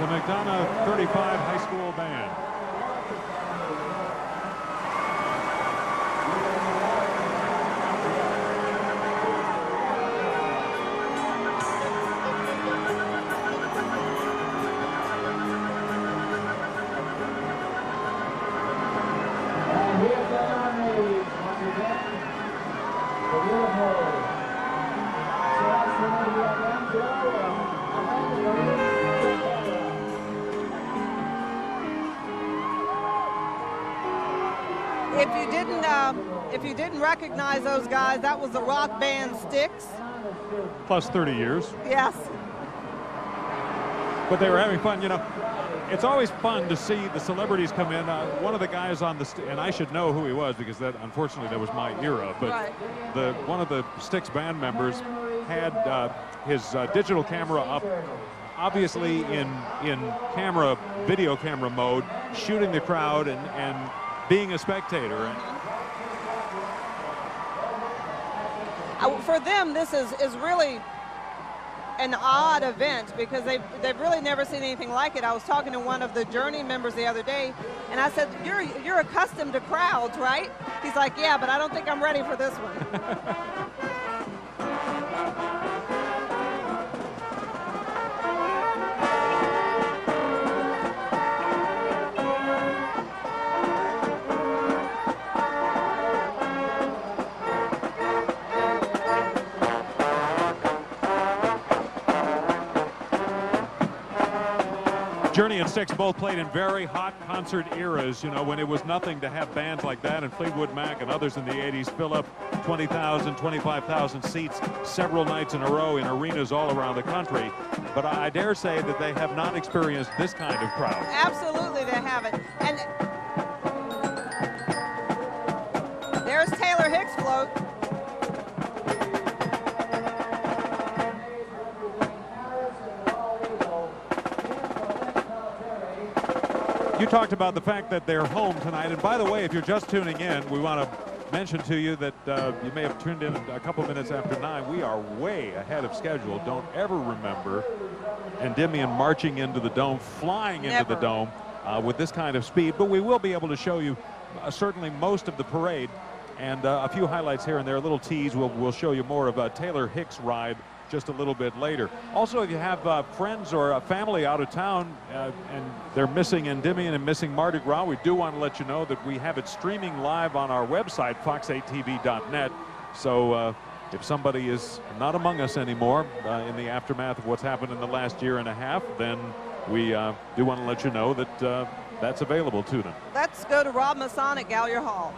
McDonough 35 high school band. If you didn't recognize those guys, that was the rock band Styx. Plus 30 years. Yes. But they were having fun, you know. It's always fun to see the celebrities come in. One of the guys on the and I should know who he was because that, unfortunately, that was my era. But right. One of the Styx band members had his digital camera up, obviously in video camera mode, shooting the crowd and being a spectator. For them, this is really an odd event because they've really never seen anything like it. I was talking to one of the Journey members the other day, and I said, "You're accustomed to crowds, right?" He's like, "Yeah, but I don't think I'm ready for this one." Journey and Styx both played in very hot concert eras, you know, when it was nothing to have bands like that, and Fleetwood Mac and others in the 80s fill up 20,000, 25,000 seats several nights in a row in arenas all around the country. But I dare say that they have not experienced this kind of crowd. Absolutely they haven't. And there's Taylor Hicks' float. You talked about the fact that they're home tonight. And by the way, if you're just tuning in, we want to mention to you that you may have tuned in a couple minutes after 9. We are way ahead of schedule. Don't ever remember Endymion marching into the dome, flying into the dome with this kind of speed. But we will be able to show you certainly most of the parade and a few highlights here and there, a little tease. We'll show you more of Taylor Hicks' ride just a little bit later. Also, if you have friends or a family out of town and they're missing Endymion and missing Mardi Gras, we do want to let you know that we have it streaming live on our website, fox8tv.net. So if somebody is not among us anymore in the aftermath of what's happened in the last year and a half, then we do want to let you know that that's available to them. Let's go to Rob Masson at Gallier Hall.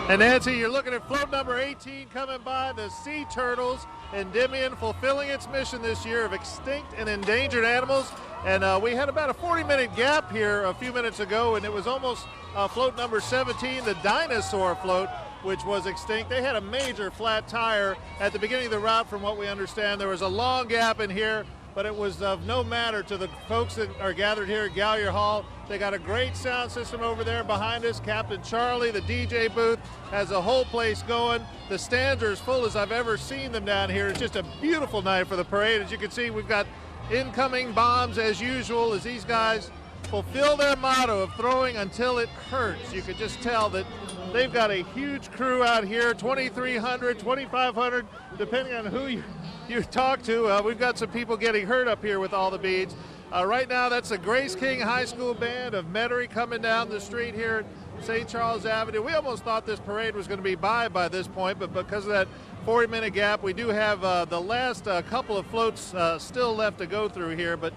And Nancy, you're looking at float number 18 coming by, the Sea Turtles. Endymion fulfilling its mission this year of extinct and endangered animals. And we had about a 40-minute gap here a few minutes ago, and it was almost float number 17, the dinosaur float, which was extinct. They had a major flat tire at the beginning of the route, from what we understand. There was a long gap in here, but it was of no matter to the folks that are gathered here at Gallier Hall. They got a great sound system over there behind us. Captain Charlie, the DJ booth, has the whole place going. The stands are as full as I've ever seen them down here. It's just a beautiful night for the parade. As you can see, we've got incoming bombs as usual as these guys fulfill their motto of throwing until it hurts. You could just tell that they've got a huge crew out here, 2,300, 2,500, depending on who you talk to. We've got some people getting hurt up here with all the beads. Right now, that's the Grace King High School Band of Metairie coming down the street here at St. Charles Avenue. We almost thought this parade was going to be by this point, but because of that 40-minute gap, we do have the last couple of floats still left to go through here. But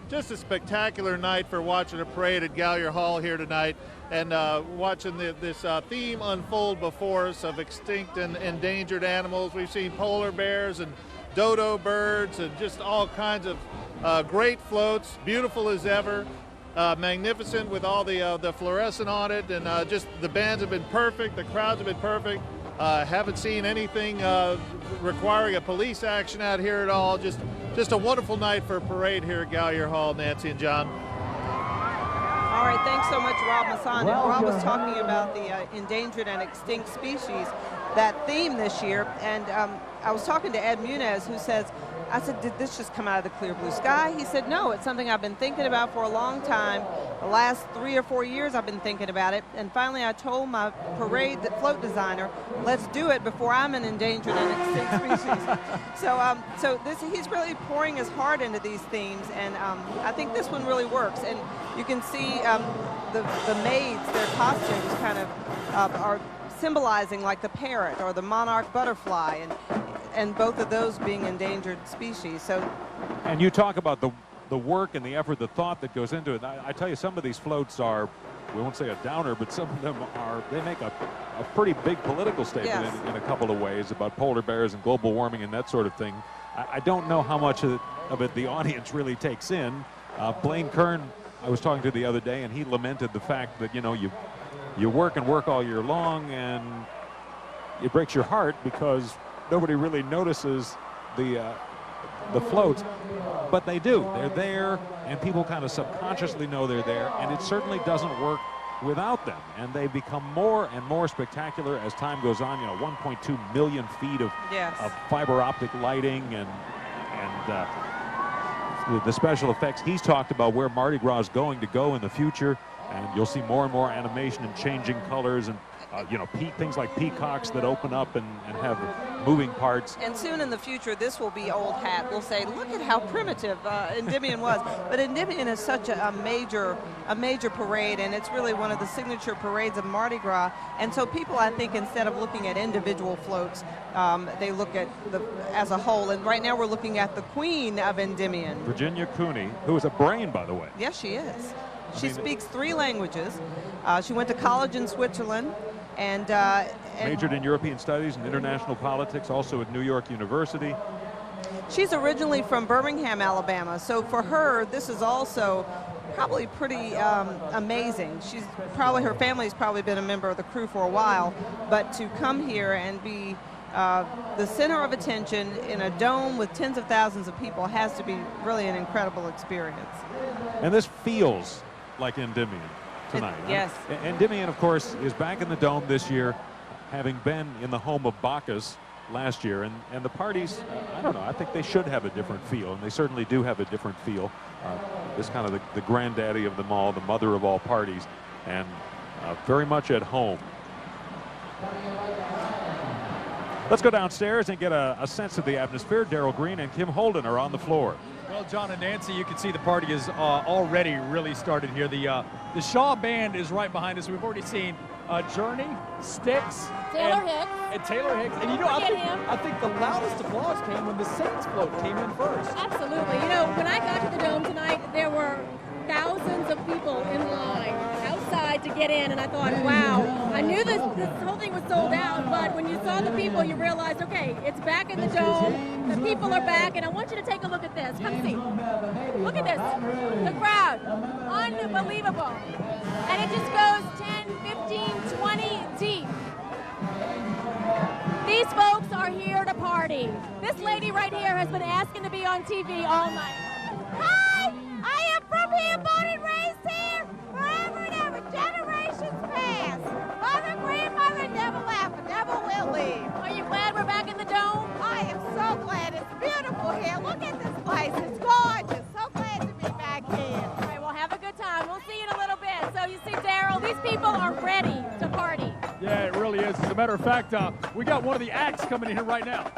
just a spectacular night for watching a parade at Gallier Hall here tonight, and watching this theme unfold before us of extinct and endangered animals. We've seen polar bears and dodo birds and just all kinds of great floats, beautiful as ever, magnificent with all the fluorescent on it, and just the bands have been perfect, the crowds have been perfect. Haven't seen anything requiring a police action out here at all. Just a wonderful night for a parade here at Gallier Hall, Nancy and John. All right, thanks so much, Rob Masson. And Rob was talking about the endangered and extinct species, that theme this year. And I was talking to Ed Munez, who says I said, did this just come out of the clear blue sky? He said, no, it's something I've been thinking about for a long time. The last 3 or 4 years I've been thinking about it. And finally I told my parade float designer, let's do it before I'm an endangered and extinct species. So he's really pouring his heart into these themes, and I think this one really works. And you can see the maids, their costumes kind of are symbolizing like the parrot or the monarch butterfly, and both of those being endangered species. So, and you talk about the work and the effort, the thought that goes into it. I tell you, some of these floats are, we won't say a downer, but some of them are, they make a pretty big political statement. Yes. in a couple of ways about polar bears and global warming and that sort of thing. I don't know how much of it the audience really takes in. Blaine Kern, I was talking to the other day, and he lamented the fact that, you know, you work and work all year long, and it breaks your heart because nobody really notices the floats, but they do. They're there, and people kind of subconsciously know they're there, and it certainly doesn't work without them. And they become more and more spectacular as time goes on. You know, 1.2 million feet of fiber optic lighting, and the special effects. He's talked about where Mardi Gras is going to go in the future, and you'll see more and more animation and changing colors, and you know, things like peacocks that open up and have moving parts. And soon in the future, this will be old hat. We'll say, look at how primitive Endymion was. But Endymion is such a major parade, and it's really one of the signature parades of Mardi Gras. And so people, I think, instead of looking at individual floats, they look at as a whole. And right now we're looking at the queen of Endymion, Virginia Cooney, who is a brain, by the way. Yes, she is. She speaks 3 languages. She went to college in Switzerland. And majored in European Studies and International Politics, also at New York University. She's originally from Birmingham, Alabama, so for her, this is also probably pretty amazing. Her family's probably been a member of the crew for a while, but to come here and be the center of attention in a dome with tens of thousands of people has to be really an incredible experience. And this feels like Endymion tonight. Yes. Endymion, of course, is back in the dome this year, having been in the home of Bacchus last year. And the parties, I don't know, I think they should have a different feel, and they certainly do have a different feel. This kind of the granddaddy of them all, the mother of all parties, and very much at home. Let's go downstairs and get a sense of the atmosphere. Darrell Green and Kim Holden are on the floor. Well, John and Nancy, you can see the party is already really started here. The Shaw Band is right behind us. We've already seen Journey, Styx, Taylor Hicks. And you know, I think the loudest applause came when the Saints float came in first. Absolutely. You know, when I got to the Dome tonight, there were thousands of people in line outside to get in, and I thought, wow, I knew this whole thing was sold out, but when you saw the people, you realized, okay, it's back in the Dome, the people are back, and I want you to take a look at this. Come see. Look at this. The crowd. Unbelievable. And it just goes 10, 15, 20 deep. These folks are here to party. This lady right here has been asking to be on TV all night. Hi! I am from here, born and raised here, forever and ever, generations past. Mother, grandmother, never left, and never will leave. Are you glad we're back in the Dome? I am so glad. It's beautiful here. Look at this place. It's gorgeous. So glad to be back here. All right, well, have a good time. We'll see you in a little bit. So you see, Darrell, these people are ready to party. Yeah, it really is. As a matter of fact, we got one of the acts coming in here right now.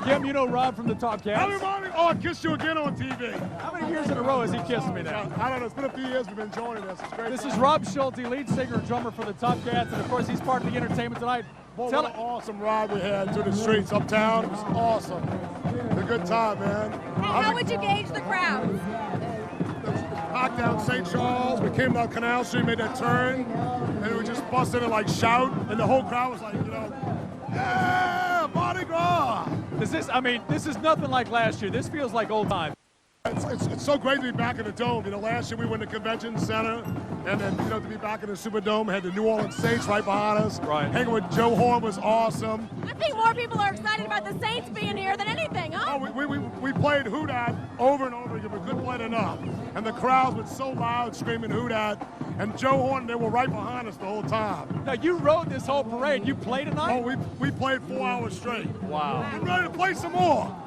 Kim, you know Rob from the Top Cats. Everybody, oh, I kissed you again on TV. How many years in a row has he kissed me now? I don't know. It's been a few years we've been joining this. It's great. This is Rob Schulte, lead singer and drummer for the Top Cats, and of course he's part of the entertainment tonight. What an awesome ride we had through the streets uptown. It was awesome. It was a good time, man. How would you gauge the crowds? Packed down St. Charles. We came down Canal Street, made that turn, and we just busted and like shout, and the whole crowd was like, you know, yeah, Mardi Gras. This is nothing like last year. This feels like old time. It's so great to be back in the Dome. You know, last year we went to Convention Center, and then, you know, to be back in the Superdome, had the New Orleans Saints right behind us. Right. Hanging with Joe Horn was awesome. I think more people are excited about the Saints being here than anything, huh? Oh, we played Who Dat over and over again. We couldn't play it enough. And the crowds were so loud, screaming Who Dat. And Joe Horn, they were right behind us the whole time. Now, you rode this whole parade. You played tonight? Oh, we played 4 hours straight. Wow. I'm ready to play some more.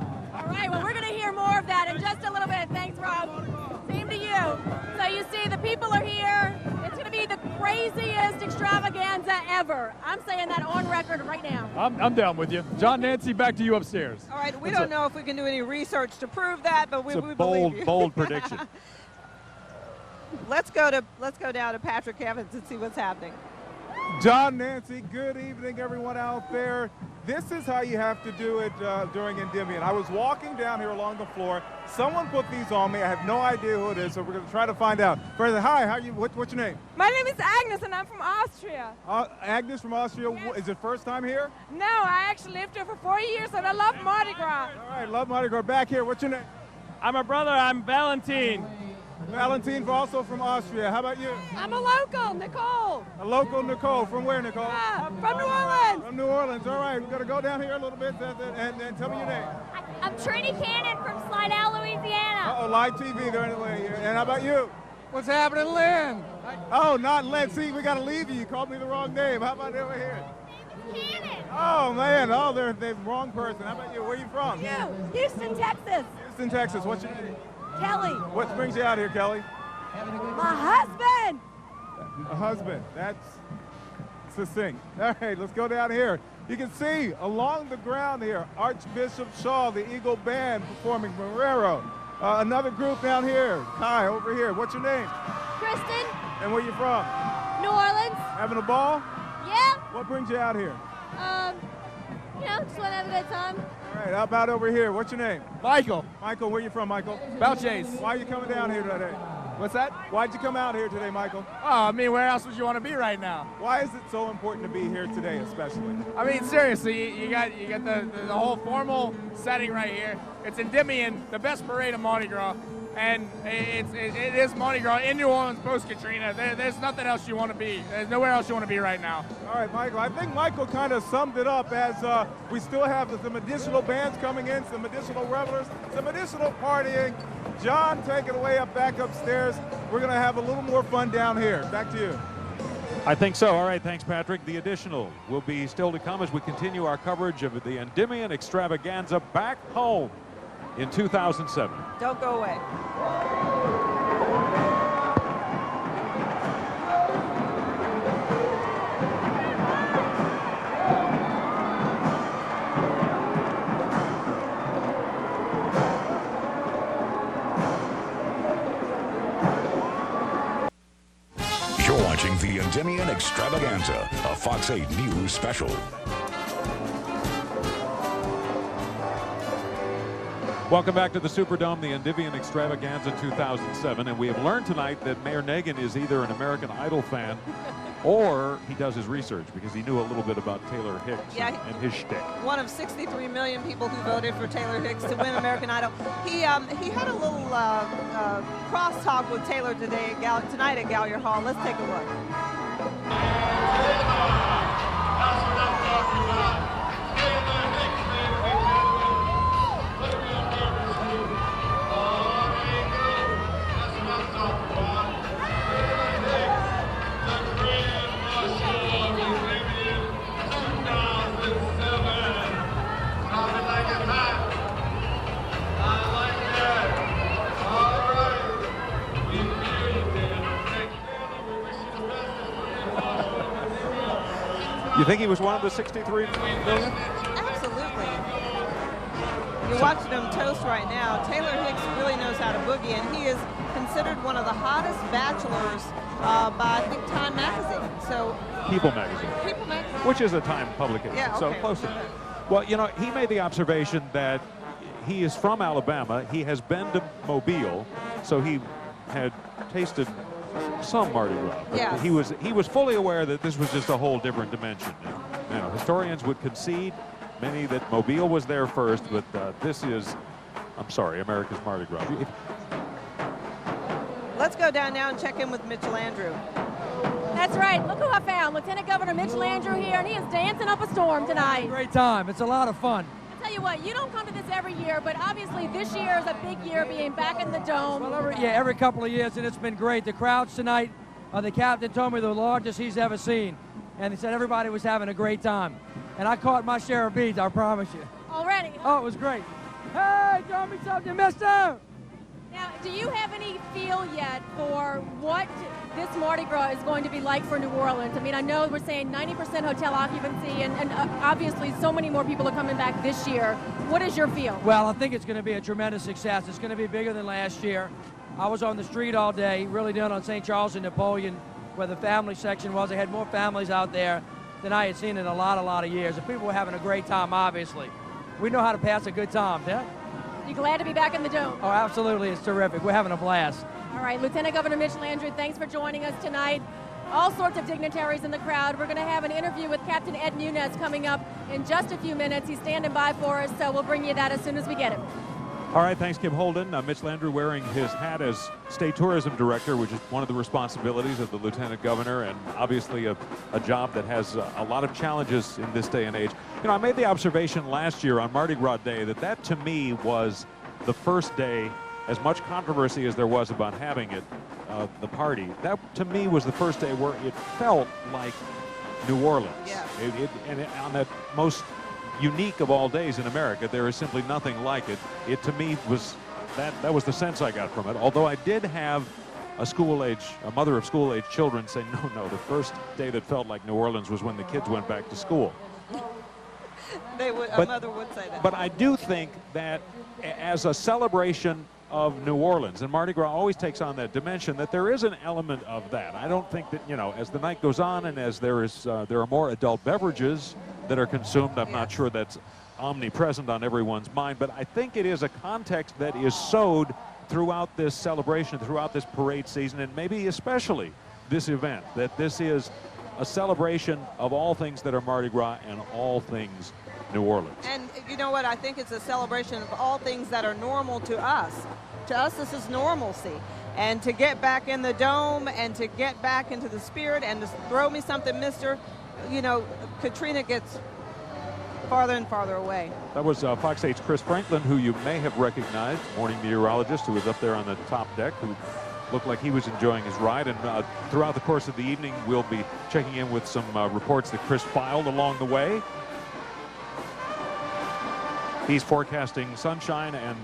All right, well, we're going to hear more of that in just a little bit. Thanks, Rob. Same to you. So you see, the people are here. It's going to be the craziest extravaganza ever. I'm saying that on record right now. I'm down with you. John, Nancy, back to you upstairs. All right, we don't know if we can do any research to prove that, but we It's a believe you. bold prediction. Let's go down to Patrick Evans and see what's happening. John, Nancy, good evening, everyone out there. This is how you have to do it during Endymion. I was walking down here along the floor. Someone put these on me. I have no idea who it is, so we're going to try to find out. First, hi, how are you? What's your name? My name is Agnes, and I'm from Austria. Agnes from Austria. Yes. Is it first time here? No, I actually lived here for 4 years, and I love Mardi Gras. All right, love Mardi Gras. Back here, what's your name? I'm a brother. I'm Valentine. Valentine, also from Austria. How about you? I'm a local, Nicole. A local Nicole. From where, Nicole? From New Orleans. From New Orleans. All right, we're going to go down here a little bit and tell me your name. I'm Trini Cannon from Slidell, Louisiana. Uh-oh, live TV there anyway. And how about you? What's happening, Lynn? Oh, not Len. See, we got to leave you. You called me the wrong name. How about over here? Cannon. Oh, man. Oh, they're the wrong person. How about you? Where are you from? Houston, Texas. Houston, Texas. What's your name? Kelly. What brings you out here, Kelly? My husband. A husband. That's succinct. All right, let's go down here. You can see along the ground here, Archbishop Shaw, the Eagle Band performing Marrero. Another group down here. Kai, over here. What's your name? Kristen. And where you from? New Orleans. Having a ball? Yeah. What brings you out here? Just want to have a good time. All right, how about over here? What's your name? Michael. Michael, where you from, Michael? Balchase. Why are you coming down here today? What's that? Why'd you come out here today, Michael? Oh, I mean, where else would you want to be right now? Why is it so important to be here today, especially? I mean, seriously, you got the whole formal setting right here. It's Endymion, the best parade of Mardi Gras, and it is Mardi Gras in New Orleans post-Katrina. There's nothing else you want to be. There's nowhere else you want to be right now. All right, Michael, I think Michael kind of summed it up as we still have some additional bands coming in, some additional revelers, some additional partying. John, take it away back upstairs. We're going to have a little more fun down here. Back to you. I think so. All right, thanks, Patrick. The additional will be still to come as we continue our coverage of the Endymion Extravaganza back home in 2007. Don't go away. You're watching the Endymion Extravaganza, a Fox 8 News special. Welcome back to the Superdome, the Endymion Extravaganza 2007. And we have learned tonight that Mayor Nagin is either an American Idol fan or he does his research because he knew a little bit about Taylor Hicks and his shtick. One of 63 million people who voted for Taylor Hicks to win American Idol. He had a little crosstalk with Taylor tonight at Gallier Hall. Let's take a look. You think he was one of the 63 million? Absolutely. You're watching him toast right now. Taylor Hicks really knows how to boogie, and he is considered one of the hottest bachelors by, I think, Time Magazine. So People Magazine. People Magazine. Which is a Time publication, Yeah, so okay. close enough. Well, you know, he made the observation that he is from Alabama. He has been to Mobile, so he had tasted some Mardi Gras. But Yes. he was fully aware that this was just a whole different dimension. You know, historians would concede, many, that Mobile was there first, but this is, I'm sorry, America's Mardi Gras. Let's go down now and check in with Mitchell Andrew. That's right. Look who I found. Lieutenant Governor Mitchell Andrew here, and he is dancing up a storm tonight. Great time. It's a lot of fun. I tell you what, you don't come to this every year, but obviously this year is a big year being back in the dome. Well, every couple of years, and it's been great. The crowds tonight, the captain told me the largest he's ever seen, and he said everybody was having a great time. And I caught my share of beads, I promise you. Already. Oh, it was great. Hey, throw me something, mister! Now, do you have any feel yet for what this Mardi Gras is going to be like for New Orleans? I mean, I know we're saying 90% hotel occupancy, and obviously so many more people are coming back this year. What is your feel? Well, I think it's going to be a tremendous success. It's going to be bigger than last year. I was on the street all day, really down on St. Charles and Napoleon, where the family section was. I had more families out there than I had seen in a lot of years. And people were having a great time, obviously. We know how to pass a good time, yeah? You glad to be back in the Dome? Oh, absolutely. It's terrific. We're having a blast. All right, Lieutenant Governor Mitch Landrieu, thanks for joining us tonight. All sorts of dignitaries in the crowd. We're going to have an interview with Captain Ed Munez coming up in just a few minutes. He's standing by for us, so we'll bring you that as soon as we get him. All right, thanks, Kim Holden. Mitch Landrieu wearing his hat as State Tourism Director, which is one of the responsibilities of the Lieutenant Governor, and obviously a job that has a lot of challenges in this day and age. You know, I made the observation last year on Mardi Gras Day that to me was the first day, as much controversy as there was about having it, the party, that to me was the first day where it felt like New Orleans. Yeah. On that most unique of all days in America, there is simply nothing like it. It to me was that was the sense I got from it. Although I did have a mother of school-age children say, no, the first day that felt like New Orleans was when the kids went back to school. A mother would say that. But I do think that as a celebration of New Orleans, and Mardi Gras always takes on that dimension, that there is an element of that. I don't think that, as the night goes on and as there are more adult beverages that are consumed, I'm not sure that's omnipresent on everyone's mind, but I think it is a context that is sowed throughout this celebration, throughout this parade season, and maybe especially this event, that this is a celebration of all things that are Mardi Gras and all things New Orleans. And you know what? I think it's a celebration of all things that are normal to us. To us, this is normalcy. And to get back in the Dome and to get back into the spirit and to throw me something, mister, Katrina gets farther and farther away. That was Fox 8's Chris Franklin, who you may have recognized, morning meteorologist who was up there on the top deck, who looked like he was enjoying his ride. And throughout the course of the evening, we'll be checking in with some reports that Chris filed along the way. He's forecasting sunshine and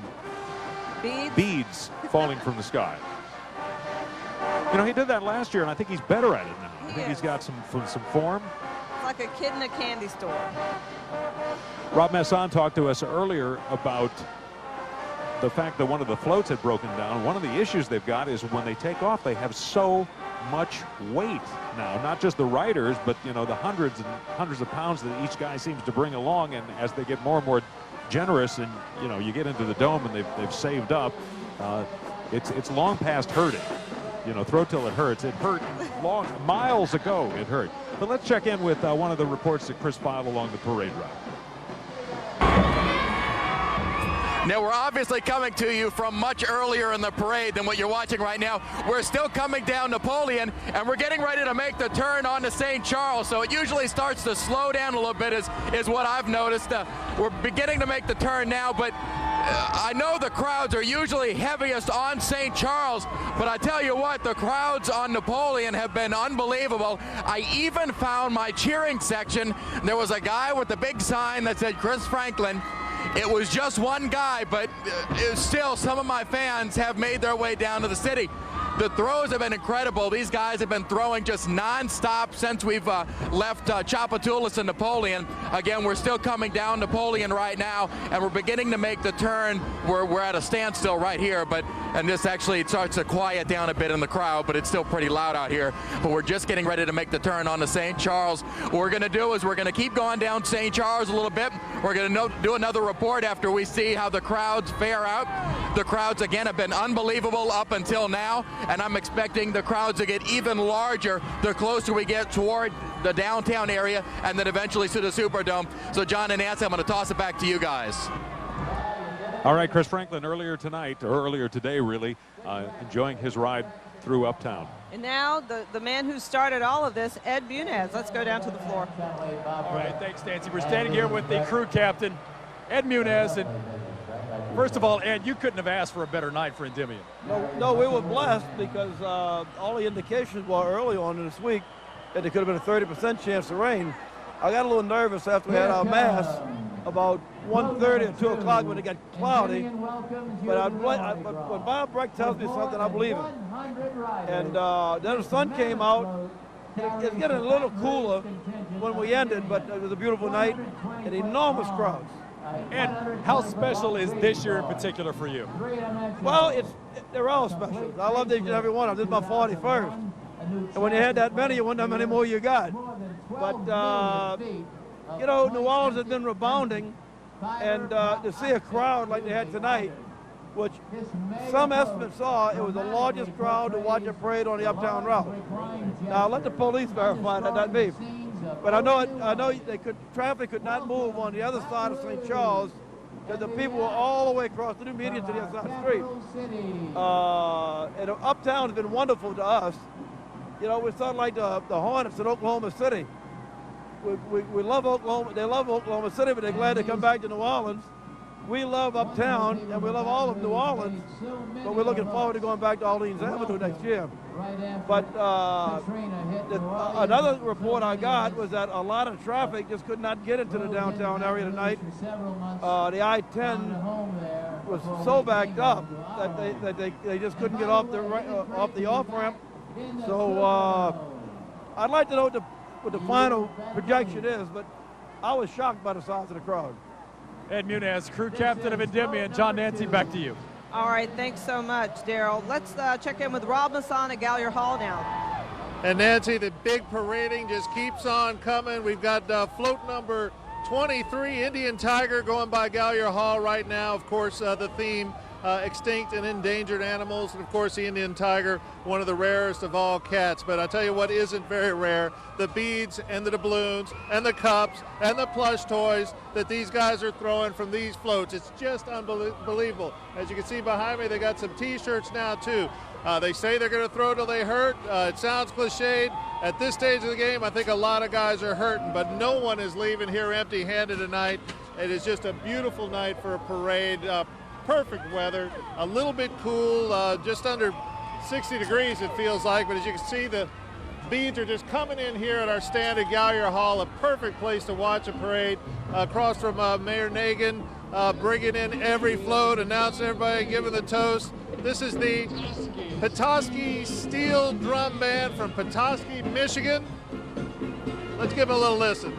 beads falling from the sky. He did that last year, and I think he's better at it now. I think he's got some form. It's like a kid in a candy store. Rob Masson talked to us earlier about the fact that one of the floats had broken down. One of the issues they've got is when they take off, they have so much weight now, not just the riders, but the hundreds and hundreds of pounds that each guy seems to bring along. And as they get more and more generous, and you get into the Dome and they've saved up, it's long past hurting. Throw till it hurts. It hurt miles ago. It hurt. But let's check in with one of the reports that Chris filed along the parade route. Now, we're obviously coming to you from much earlier in the parade than what you're watching right now. We're still coming down Napoleon, and we're getting ready to make the turn onto St. Charles. So it usually starts to slow down a little bit is what I've noticed. We're beginning to make the turn now, but I know the crowds are usually heaviest on St. Charles, but I tell you what, the crowds on Napoleon have been unbelievable. I even found my cheering section. There was a guy with a big sign that said Chris Franklin. It was just one guy, but still some of my fans have made their way down to the city. The throws have been incredible. These guys have been throwing just nonstop since we've left Tchoupitoulas and Napoleon. Again, we're still coming down Napoleon right now, and we're beginning to make the turn. We're at a standstill right here, and this actually starts to quiet down a bit in the crowd, but it's still pretty loud out here. But we're just getting ready to make the turn onto St. Charles. What we're going to do is we're going to keep going down St. Charles a little bit. We're going to do another report after we see how the crowds fare out. The crowds, again, have been unbelievable up until now, and I'm expecting the crowds to get even larger the closer we get toward the downtown area and then eventually to the Superdome. So, John and Nancy, I'm going to toss it back to you guys. All right, Chris Franklin earlier tonight, or earlier today really, enjoying his ride through Uptown. And now the man who started all of this, Ed Munez. Let's go down to the floor. All right, thanks, Nancy. We're standing here with the crew captain, Ed Munez. And first of all, Ed, you couldn't have asked for a better night for Endymion. No, we were blessed because all the indications were early on in this week that there could have been a 30% chance of rain. I got a little nervous after we had our mass about 1:30 or 2 o'clock when it got cloudy. But when Bob Breck tells me something, I believe him. And then the sun came out. It's getting a little cooler when we ended, but it was a beautiful night and enormous crowds. And how special is this year in particular for you? Well, they're all special. I love each and every one of them. This is my 41st. And when you had that many, you wonder how many more you got. But, you know, New Orleans has been rebounding, and to see a crowd like they had tonight, which some estimates saw it was the largest crowd to watch a parade on the Uptown route. Now, let the police verify that, not me. But I know traffic could not move on the other side of St. Charles because the people were all the way across the new median to the other side of the street. And Uptown has been wonderful to us. You know, we're sort of like the Hornets in Oklahoma City. We love Oklahoma. They love Oklahoma City, but they're glad to come back to New Orleans. We love Uptown, and we love all of New Orleans, but we're looking forward to going back to Orleans Avenue next year. But another report I got was that a lot of traffic just could not get into the downtown area tonight. The I-10 was so backed up that they just couldn't get off the off-ramp. So I'd like to know what the final projection is, but I was shocked by the size of the crowd. Ed Muniz, crew captain of Endymion. John Nancy, back to you. All right, thanks so much, Daryl. Let's check in with Rob Masson at Gallier Hall now. And Nancy, the big parading just keeps on coming. We've got float number 23, Indian Tiger, going by Gallier Hall right now. Of course, the theme, extinct and endangered animals, and of course the Indian tiger, one of the rarest of all cats. But I tell you what isn't very rare, the beads and the doubloons and the cups and the plush toys that these guys are throwing from these floats. It's just unbelievable. As you can see behind me, they got some t-shirts now too. They say they're going to throw till they hurt. It sounds cliched. At this stage of the game, I think a lot of guys are hurting, but no one is leaving here empty-handed tonight. It is just a beautiful night for a parade. Perfect weather, a little bit cool, just under 60 degrees it feels like, but as you can see, the beads are just coming in here at our stand at Gallier Hall, a perfect place to watch a parade. Across from Mayor Nagin, bringing in every float, announcing everybody, giving the toast. This is the Petoskey Steel Drum Band from Petoskey, Michigan. Let's give them a little listen.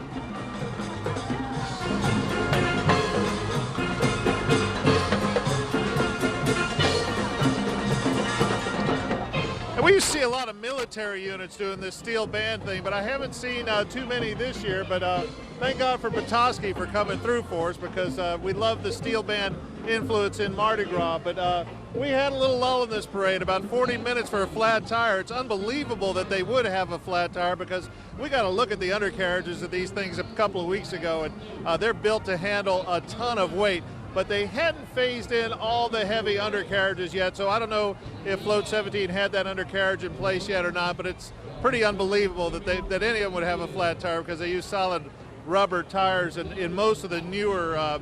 We used to see a lot of military units doing this steel band thing, but I haven't seen too many this year. But thank God for Petoskey for coming through for us, because we love the steel band influence in Mardi Gras. But we had a little lull in this parade, about 40 minutes for a flat tire. It's unbelievable that they would have a flat tire, because we got to look at the undercarriages of these things a couple of weeks ago, and they're built to handle a ton of weight. But they hadn't phased in all the heavy undercarriages yet, so I don't know if Float 17 had that undercarriage in place yet or not, but it's pretty unbelievable that any of them would have a flat tire, because they use solid rubber tires in most of the newer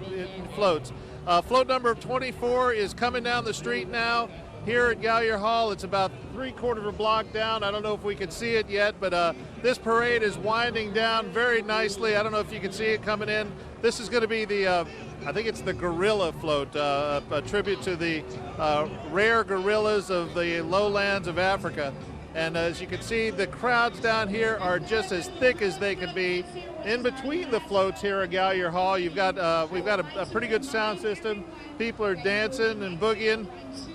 floats. Float number 24 is coming down the street now here at Gallier Hall. It's about 3/4 of a block down. I don't know if we can see it yet, but this parade is winding down very nicely. I don't know if you can see it coming in. This is going to be the I think it's the gorilla float, a tribute to the rare gorillas of the lowlands of Africa. And as you can see, the crowds down here are just as thick as they can be. In between the floats here at Gallier Hall, we've got a pretty good sound system. People are dancing and boogieing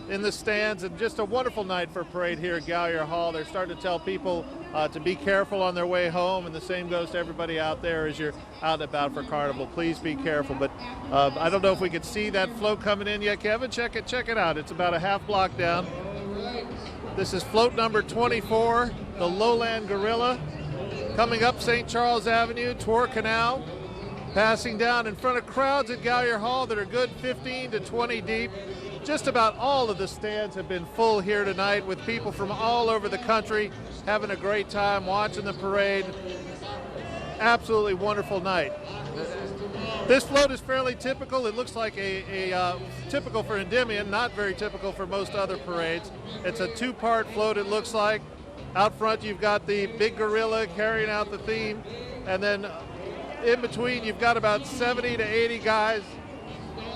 in the stands, and just a wonderful night for a parade here at Gallier Hall. They're starting to tell people to be careful on their way home, and the same goes to everybody out there as you're out and about for Carnival. Please be careful. But I don't know if we could see that float coming in yet, Kevin. Check it out. It's about a half block down. This is float number 24, the Lowland Gorilla, coming up St. Charles Avenue, Tor Canal, passing down in front of crowds at Gallier Hall that are good 15 to 20 deep. Just about all of the stands have been full here tonight, with people from all over the country having a great time watching the parade. Absolutely wonderful night. This float is fairly typical. It looks like a typical for Endymion, not very typical for most other parades. It's a two-part float, it looks like. Out front you've got the big gorilla carrying out the theme, and then in between, you've got about 70 to 80 guys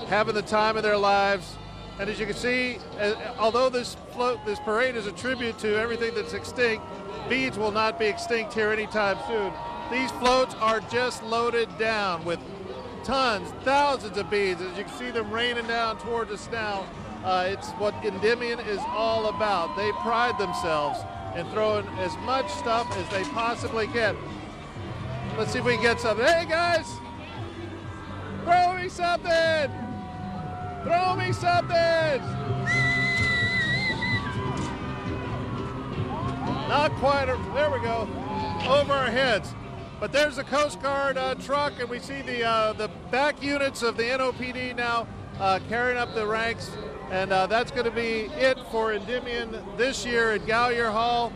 having the time of their lives. And as you can see, although this parade is a tribute to everything that's extinct, beads will not be extinct here anytime soon. These floats are just loaded down with tons, thousands of beads. As you can see them raining down towards us now, it's what Endymion is all about. They pride themselves in throwing as much stuff as they possibly can. Let's see if we can get something. Hey guys, throw me something! Throw me something! Not quite, there we go, over our heads. But there's the Coast Guard truck, and we see the back units of the NOPD now carrying up the ranks, and that's going to be it for Endymion this year at Gallier Hall.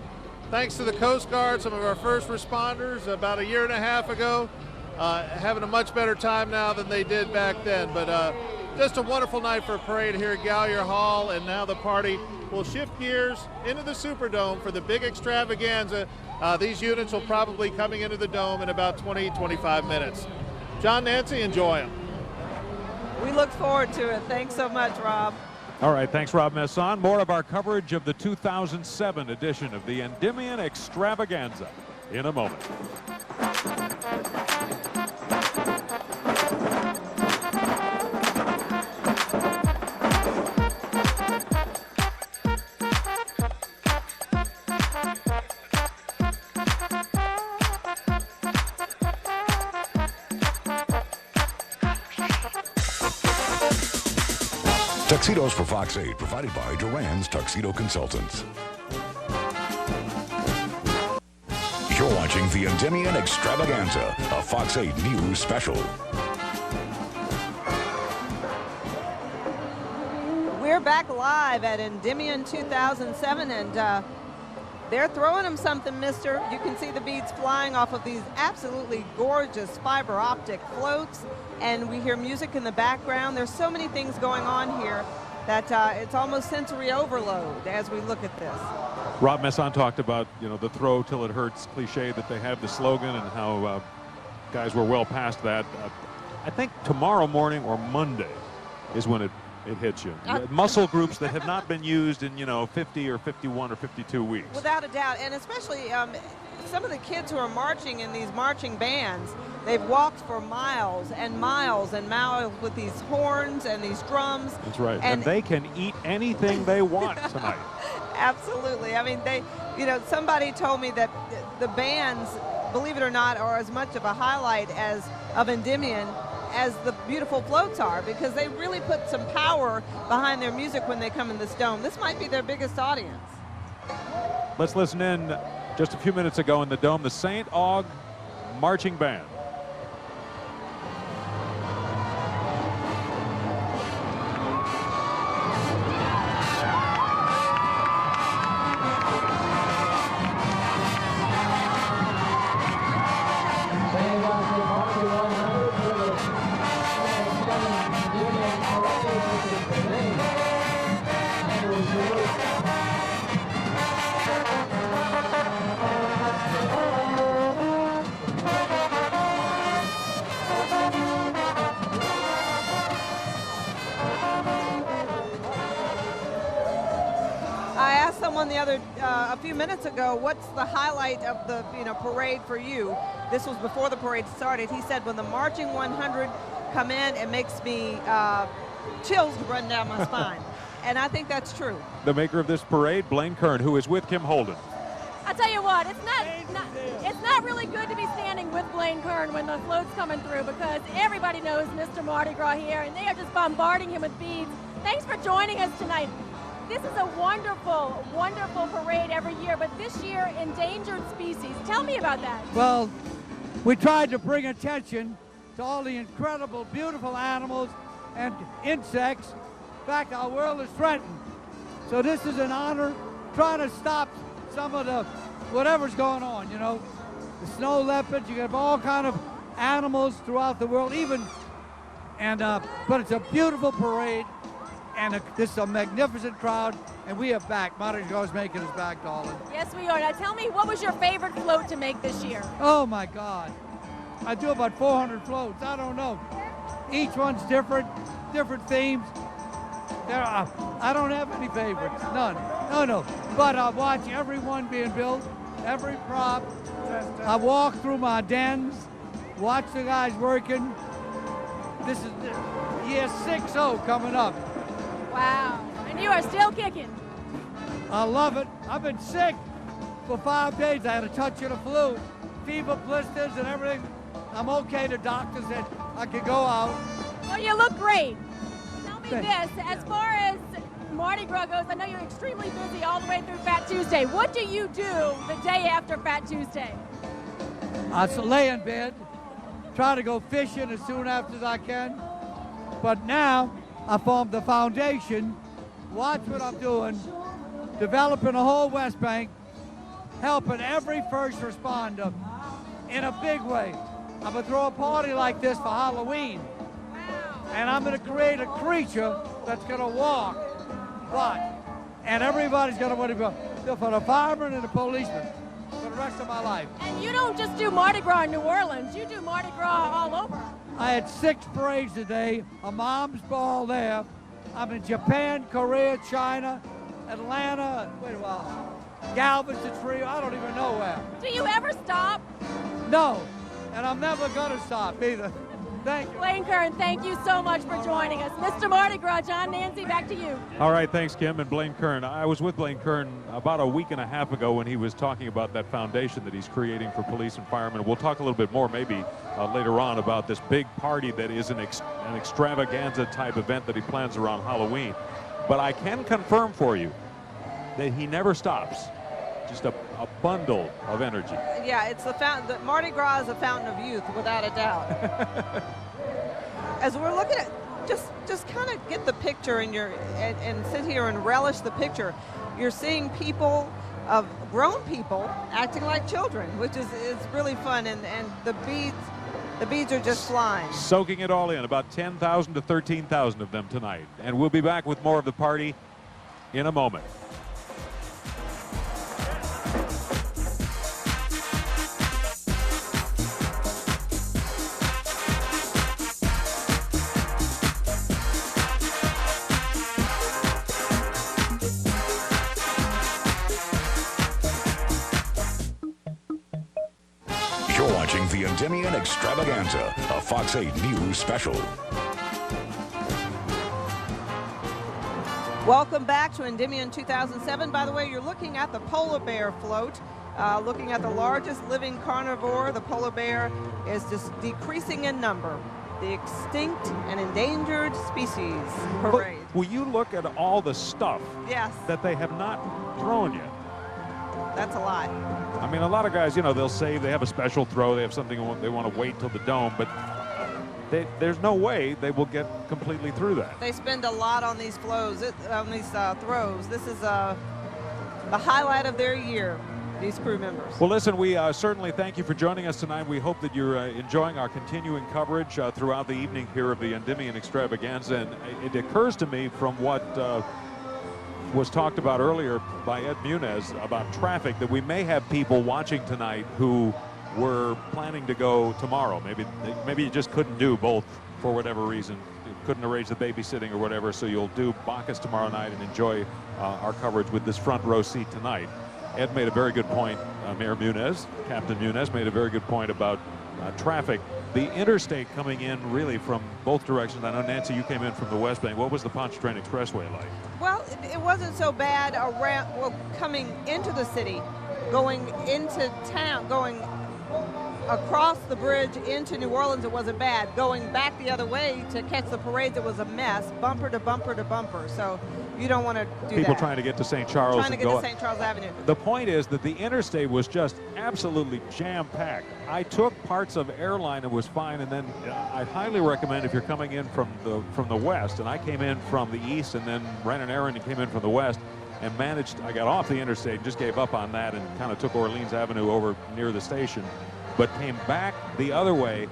Thanks to the Coast Guard, some of our first responders about a year and a half ago, having a much better time now than they did back then. But just a wonderful night for a parade here at Gallier Hall, and now the party will shift gears into the Superdome for the big extravaganza. These units will probably coming into the dome in about 20-25 minutes. John, Nancy, enjoy them. We look forward to it. Thanks so much, Rob. All right, thanks, Rob Messon. More of our coverage of the 2007 edition of the Endymion Extravaganza in a moment. Tuxedos for Fox 8, provided by Duran's Tuxedo Consultants. You're watching the Endymion Extravaganza, a Fox 8 News special. We're back live at Endymion 2007, and they're throwing them something, mister. You can see the beads flying off of these absolutely gorgeous fiber optic floats, and we hear music in the background. There's so many things going on here that it's almost sensory overload as we look at this. Rob Messon talked about, the throw till it hurts cliche that they have, the slogan, and how guys were well past that. I think tomorrow morning or Monday is when it hits you. Muscle groups that have not been used in 50 or 51 or 52 weeks. Without a doubt, and especially some of the kids who are marching in these marching bands, they've walked for miles and miles and miles with these horns and these drums. That's right, and they can eat anything they want tonight. Absolutely. I mean, somebody told me that the bands, believe it or not, are as much of a highlight of Endymion as the beautiful floats are, because they really put some power behind their music when they come in this dome. This might be their biggest audience. Let's listen in. Just a few minutes ago in the dome, the St. Aug Marching Band. A few minutes ago, what's the highlight of the parade for you? This was before the parade started. He said, when the marching 100 come in, it makes me chills run down my spine. And I think that's true. The maker of this parade, Blaine Kern, who is with Kim Holden. I'll tell you what, it's not really good to be standing with Blaine Kern when the float's coming through, because everybody knows Mr. Mardi Gras here, and they are just bombarding him with beads. Thanks for joining us tonight. This is a wonderful, wonderful parade every year, but this year, endangered species. Tell me about that. Well, we tried to bring attention to all the incredible, beautiful animals and insects. In fact, our world is threatened. So this is an honor, trying to stop some of the whatever's going on, the snow leopards. You have all kind of animals throughout the world, but it's a beautiful parade. And this is a magnificent crowd, and we are back. Mardi Gras is making us back, darling. Yes, we are. Now tell me, what was your favorite float to make this year? Oh, my God. I do about 400 floats. I don't know. Each one's different themes. I don't have any favorites, none. No. But I watch every one being built, every prop. I walk through my dens, watch the guys working. This is year 6-0 coming up. Wow. And you are still kicking. I love it. I've been sick for 5 days. I had a touch of the flu, fever, blisters, and everything. I'm okay. The doctor said I could go out. Well, you look great. Tell me this, as far as Mardi Gras goes, I know you're extremely busy all the way through Fat Tuesday. What do you do the day after Fat Tuesday? I lay in bed, try to go fishing as soon after as I can. But now I formed the foundation. Watch what I'm doing, developing the whole West Bank, helping every first responder in a big way. I'm gonna throw a party like this for Halloween. And I'm gonna create a creature that's gonna walk, and everybody's gonna want to go for the fireman and the policeman for the rest of my life. And you don't just do Mardi Gras in New Orleans, you do Mardi Gras all over. I had 6 parades today, a mom's ball there. I'm in Japan, Korea, China, Atlanta, wait a while, Galveston, Trio, I don't even know where. Do you ever stop? No, and I'm never gonna stop either. Thank you. Blaine Kern, thank you so much for joining us. Mr. Mardi Gras, John Nancy, back to you. All right, thanks, Kim and Blaine Kern. I was with Blaine Kern about a week and a half ago when he was talking about that foundation that he's creating for police and firemen. We'll talk a little bit more maybe later on about this big party that is an extravaganza type event that he plans around Halloween. But I can confirm for you that he never stops. Just a bundle of energy. Yeah, it's the Mardi Gras is a fountain of youth, without a doubt. As we're looking at, just kind of get the picture and sit here and relish the picture. You're seeing people, grown people, acting like children, which is really fun, and the beads are just flying. Soaking it all in, about 10,000 to 13,000 of them tonight. And we'll be back with more of the party in a moment. The Endymion Extravaganza, a Fox 8 News special. Welcome back to Endymion 2007. By the way, you're looking at the polar bear float, looking at the largest living carnivore. The polar bear is just decreasing in number. The extinct and endangered species parade. But will you look at all the stuff that they have not thrown yet? That's a lot. I mean, a lot of guys, they'll say they have a special throw, they have something they want to wait till the dome, but there's no way they will get completely through that. They spend a lot on these throws. This is the highlight of their year, these crew members. Well, listen, we certainly thank you for joining us tonight. We hope that you're enjoying our continuing coverage throughout the evening here of the Endymion Extravaganza. And it occurs to me from what was talked about earlier by Ed Munez about traffic that we may have people watching tonight who were planning to go tomorrow. Maybe you just couldn't do both for whatever reason. You couldn't arrange the babysitting or whatever, so you'll do Bacchus tomorrow night and enjoy our coverage with this front row seat tonight. Ed made a very good point. Mayor Munez, Captain Munez, made a very good point about traffic. The interstate coming in really from both directions. I know, Nancy, you came in from the West Bank. What was the Pontchartrain Expressway like? Well, it wasn't so bad coming into the city, going into town, going across the bridge into New Orleans, it wasn't bad. Going back the other way to catch the parades, it was a mess, bumper to bumper to bumper. So you don't want to do People that. trying to get to St. Charles. Trying to get to St. Charles Avenue. The point is that the interstate was just absolutely jam-packed. I took parts of Airline and was fine, and then I highly recommend if you're coming in from the west, and I came in from the east and then ran an errand and came in from the west and I got off the interstate and just gave up on that and kind of took Orleans Avenue over near the station, but came back the other way.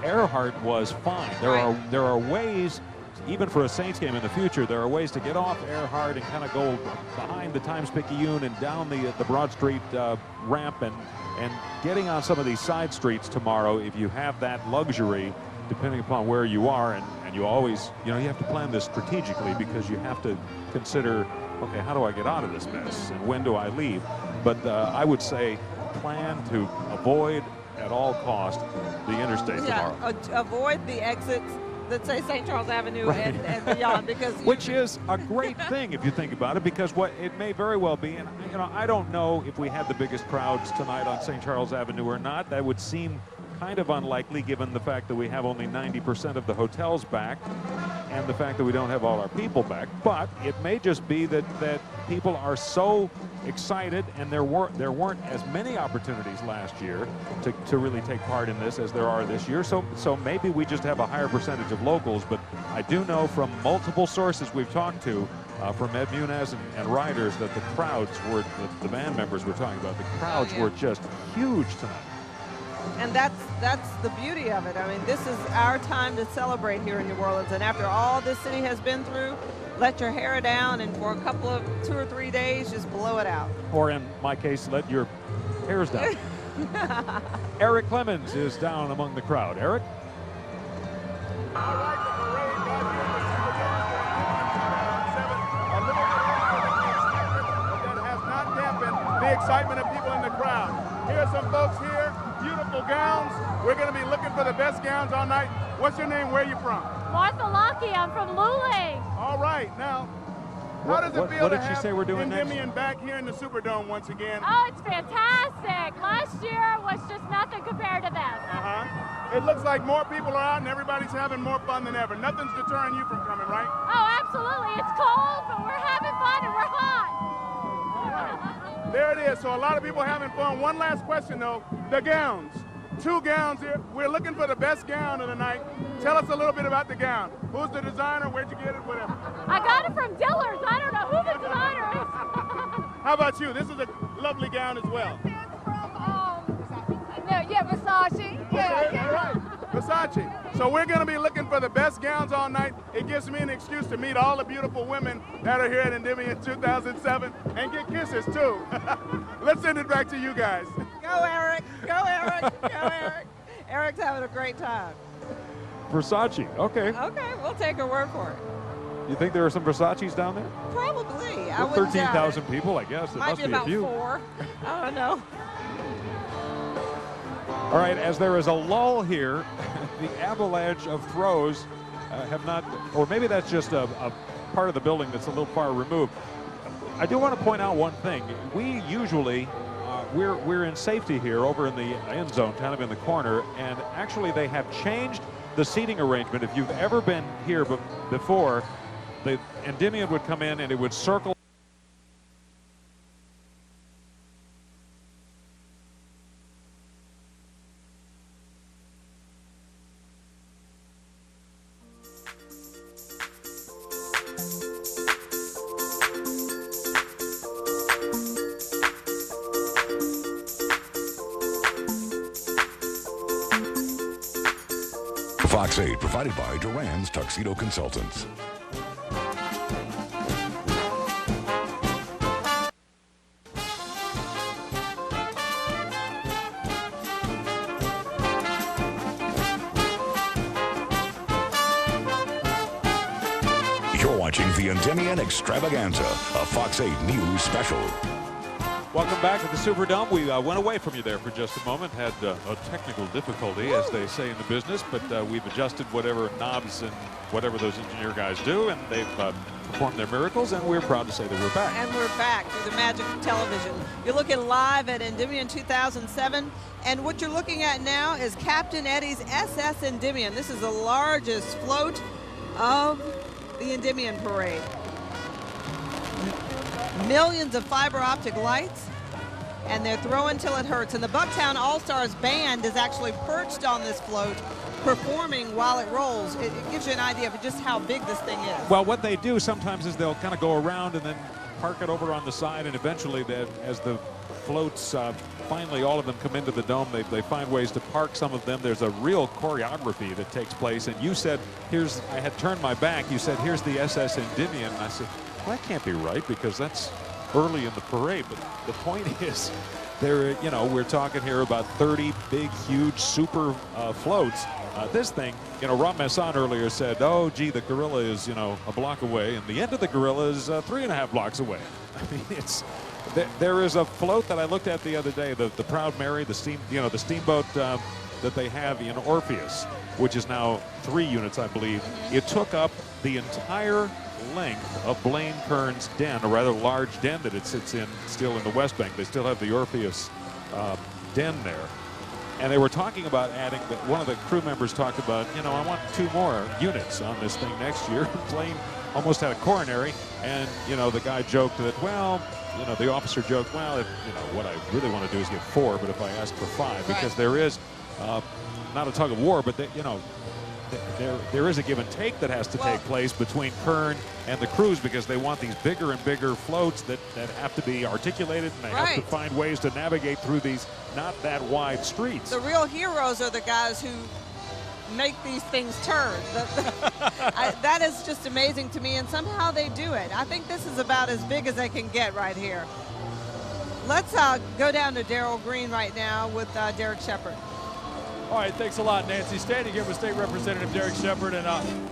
Earhart was fine. There are ways, even for a Saints game in the future, there are ways to get off Earhart and kind of go behind the Times-Picayune and down the Broad Street ramp and And getting on some of these side streets tomorrow, if you have that luxury, depending upon where you are, and you always, you have to plan this strategically because you have to consider, okay, how do I get out of this mess and when do I leave? But I would say plan to avoid at all costs the interstate tomorrow. Avoid the exits that say St. Charles Avenue and beyond, because which is a great thing if you think about it, because what it may very well be, and I don't know if we had the biggest crowds tonight on St. Charles Avenue or not. That would seem kind of unlikely given the fact that we have only 90% of the hotels back and the fact that we don't have all our people back. But it may just be that people are so excited, and there weren't as many opportunities last year to really take part in this as there are this year. So maybe we just have a higher percentage of locals. But I do know from multiple sources we've talked to, from Ed Munez and riders, that the crowds were, the band members we're talking about, the crowds were just huge tonight. And that's the beauty of it. I mean, this is our time to celebrate here in New Orleans. And after all this city has been through, let your hair down, and for a couple of 2 or 3 days, just blow it out. Or in my case, let your hairs down. Eric Clemens is down among the crowd. Eric? All right, the parade got here in the Superdome. A little bit longer than we expected, but that has not dampened the excitement of people in the crowd. Here are some folks here, beautiful gowns. We're going to be looking for the best gowns all night. What's your name? Where are you from? Martha Lockie, I'm from Luling. All right, now, how does it feel what to did she have say we're doing Endymion back here in the Superdome once again? Oh, it's fantastic. Last year was just nothing compared to this. It looks like more people are out and everybody's having more fun than ever. Nothing's deterring you from coming, right? Oh, absolutely. It's cold, but we're having fun and we're hot. There it is. So a lot of people having fun. One last question, though. The gowns. 2 gowns here. We're looking for the best gown of the night. Tell us a little bit about the gown. Who's the designer? Where'd you get it? Whatever. I got it from Dillard's. I don't know who the designer is. How about you? This is a lovely gown as well. Versace. All right. Versace. So we're going to be looking for the best gowns all night. It gives me an excuse to meet all the beautiful women that are here at Endymion 2007 and get kisses, too. Let's send it back to you guys. Go, Eric. Go, Eric. Go, Eric. Eric's having a great time. Versace. Okay. Okay, we'll take her word for it. You think there are some Versaces down there? Probably. I wouldn't 13,000 people, I guess. There Might must be be a about few. 4. I don't know. All right, as there is a lull here, the avalanche of throws have not, or maybe that's just a part of the building that's a little far removed. I do want to point out one thing. We usually, we're in safety here over in the end zone, kind of in the corner, and actually they have changed the seating arrangement. If you've ever been here before, the Endymion would come in and it would circle. Fox 8, provided by Duran's Tuxedo Consultants. You're watching the Endymion Extravaganza, a Fox 8 News special. Welcome back to the Superdome. We went away from you there for just a moment, had a technical difficulty, as they say in the business, but we've adjusted whatever knobs and whatever those engineer guys do, and they've performed their miracles, and we're proud to say that we're back. And we're back through the magic of television. You're looking live at Endymion 2007, and what you're looking at now is Captain Eddie's SS Endymion. This is the largest float of the Endymion Parade. Millions of fiber optic lights, and they're throwing till it hurts. And the Bucktown All-Stars band is actually perched on this float, performing while it rolls. It gives you an idea of just how big this thing is. Well, what they do sometimes is they'll kind of go around and then park it over on the side, and eventually, as the floats finally all of them come into the dome, they find ways to park some of them. There's a real choreography that takes place, and you said, I had turned my back, you said, here's the SS Endymion, and I said, well, that can't be right, because that's early in the parade. But the point is, there, you know, we're talking here about 30 big, huge, super floats. This thing, you know, Rob Masson earlier said, oh, gee, the gorilla is, you know, a block away, and the end of the gorilla is 3.5 blocks away. I mean, it's there is a float that I looked at the other day, the Proud Mary, the steamboat that they have in Orpheus, which is now 3 units, I believe. It took up the entire length of Blaine Kern's den, a rather large den that it sits in still in the West Bank. They still have the Orpheus den there. And they were talking about adding, one of the crew members talked about, you know, I want 2 more units on this thing next year. Blaine almost had a coronary, and, you know, the guy joked that, well, you know, the officer joked, well, if, you know, what I really want to do is get 4, but if I ask for 5, because there is not a tug of war, but, you know, there is a give and take that has to take place between Kern and the crews, because they want these bigger and bigger floats that have to be articulated, and they have to find ways to navigate through these not that wide streets. The real heroes are the guys who make these things turn. That is just amazing to me, and somehow they do it. I think this is about as big as they can get right here. Let's go down to Darrell Green right now with Derek Shepard. All right, thanks a lot, Nancy. Standing here with State Representative Derek Shepard, and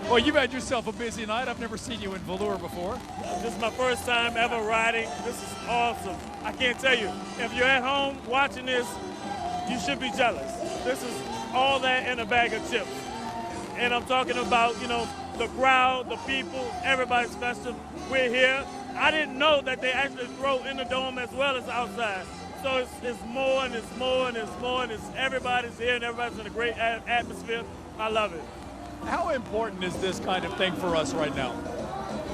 well, you've had yourself a busy night. I've never seen you in velour before. This is my first time ever riding. This is awesome. I can't tell you. If you're at home watching this, you should be jealous. This is all that in a bag of chips. And I'm talking about, you know, the crowd, the people, everybody's festive. We're here. I didn't know that they actually throw in the dome as well as outside. So it's more and it's more and it's more, and everybody's here and everybody's in a great atmosphere. I love it. How important is this kind of thing for us right now?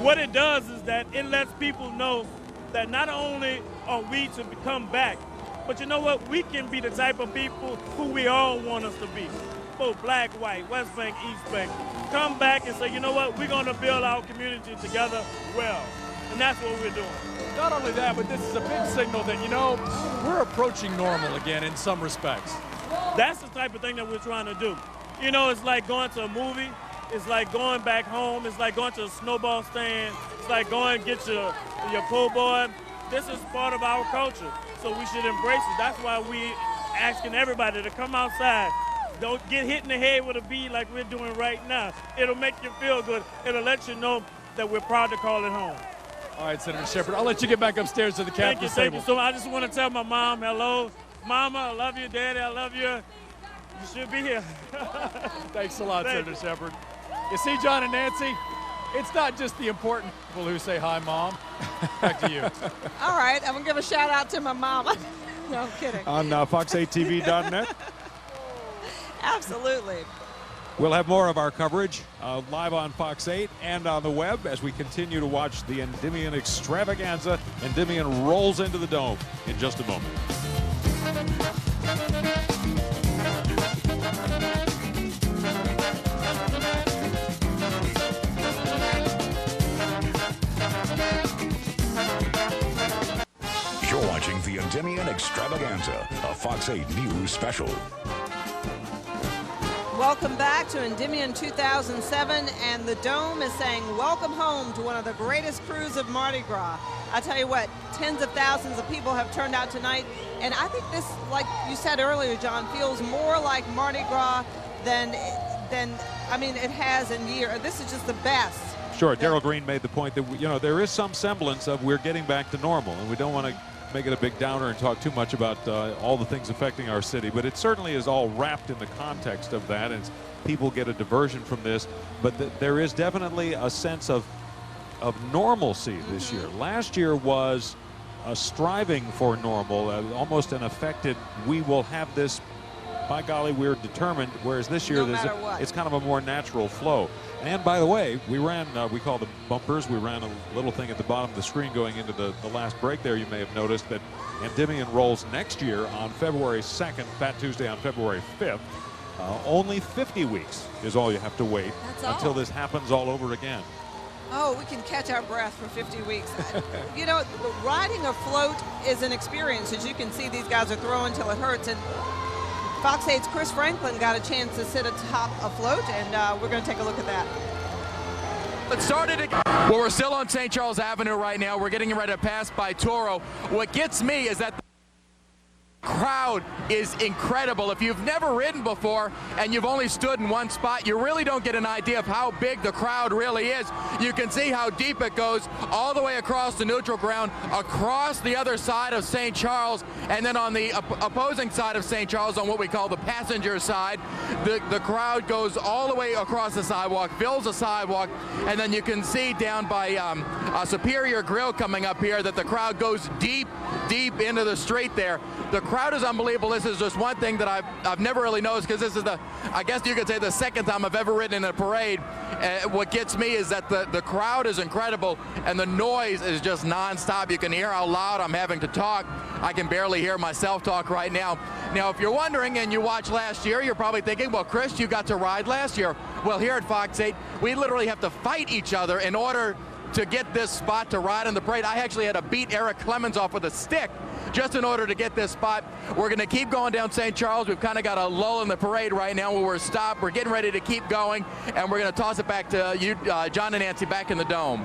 What it does is that it lets people know that not only are we to come back, but you know what? We can be the type of people who we all want us to be. Both black, white, West Bank, East Bank. Come back and say, you know what? We're going to build our community together well. And that's what we're doing. Not only that, but this is a big signal that, you know, we're approaching normal again in some respects. That's the type of thing that we're trying to do. You know, it's like going to a movie. It's like going back home. It's like going to a snowball stand. It's like going to get your pull board. This is part of our culture, so we should embrace it. That's why we asking everybody to come outside. Don't get hit in the head with a bee like we're doing right now. It'll make you feel good. It'll let you know that we're proud to call it home. All right, Senator Shepard, I'll let you get back upstairs to the captain's table. Thank you. So I just want to tell my mom, hello. Mama, I love you. Daddy, I love you. You should be here. Thanks a lot, Senator Shepard. You see, John and Nancy, it's not just the important people who say hi, Mom. Back to you. All right, I'm going to give a shout out to my mama. No, I'm kidding. On fox8tv.net. Absolutely. We'll have more of our coverage live on Fox 8 and on the web as we continue to watch the Endymion extravaganza. Endymion rolls into the dome in just a moment. You're watching the Endymion extravaganza, a Fox 8 News special. Welcome back to Endymion 2007, and the Dome is saying welcome home to one of the greatest crews of Mardi Gras. I tell you what, tens of thousands of people have turned out tonight, and I think this, like you said earlier, John, feels more like Mardi Gras than I mean, it has in years. This is just the best. Sure, Darrell Green made the point that, you know, there is some semblance of we're getting back to normal, and we don't want to make it a big downer and talk too much about all the things affecting our city, but it certainly is all wrapped in the context of that, and people get a diversion from this. But there is definitely a sense of normalcy this year. Last year was a striving for normal, almost an affected, we will have this, by golly, we're determined, whereas this year it's kind of a more natural flow. And by the way, we ran, we call them bumpers. We ran a little thing at the bottom of the screen going into the last break there. You may have noticed that Endymion rolls next year on February 2nd, Fat Tuesday on February 5th. Only 50 weeks is all you have to wait until this happens all over again. Oh, we can catch our breath for 50 weeks. You know, riding a float is an experience. As you can see, these guys are throwing till it hurts. And Fox 8's Chris Franklin got a chance to sit atop a float, and we're going to take a look at that. It started again. Well, we're still on St. Charles Avenue right now. We're getting ready to pass by Toro. What gets me is that the crowd is incredible. If you've never ridden before and you've only stood in one spot, you really don't get an idea of how big the crowd really is. You can see how deep it goes all the way across the neutral ground, across the other side of St. Charles, and then on the opposing side of St. Charles, on what we call the passenger side, the crowd goes all the way across the sidewalk, fills the sidewalk, and then you can see down by Superior Grill coming up here that the crowd goes deep into the street there. The crowd is unbelievable. This is just one thing that I've never really noticed, because this is I guess you could say the second time I've ever ridden in a parade. What gets me is that the crowd is incredible and the noise is just nonstop. You can hear how loud I'm having to talk. I can barely hear myself talk right now. Now, if you're wondering and you watched last year, you're probably thinking, well, Chris, you got to ride last year. Well, here at Fox 8, we literally have to fight each other in order to get this spot to ride in the parade. I actually had to beat Eric Clemens off with a stick just in order to get this spot. We're going to keep going down St. Charles. We've kind of got a lull in the parade right now where we're stopped. We're getting ready to keep going, and we're going to toss it back to you, John and Nancy, back in the dome.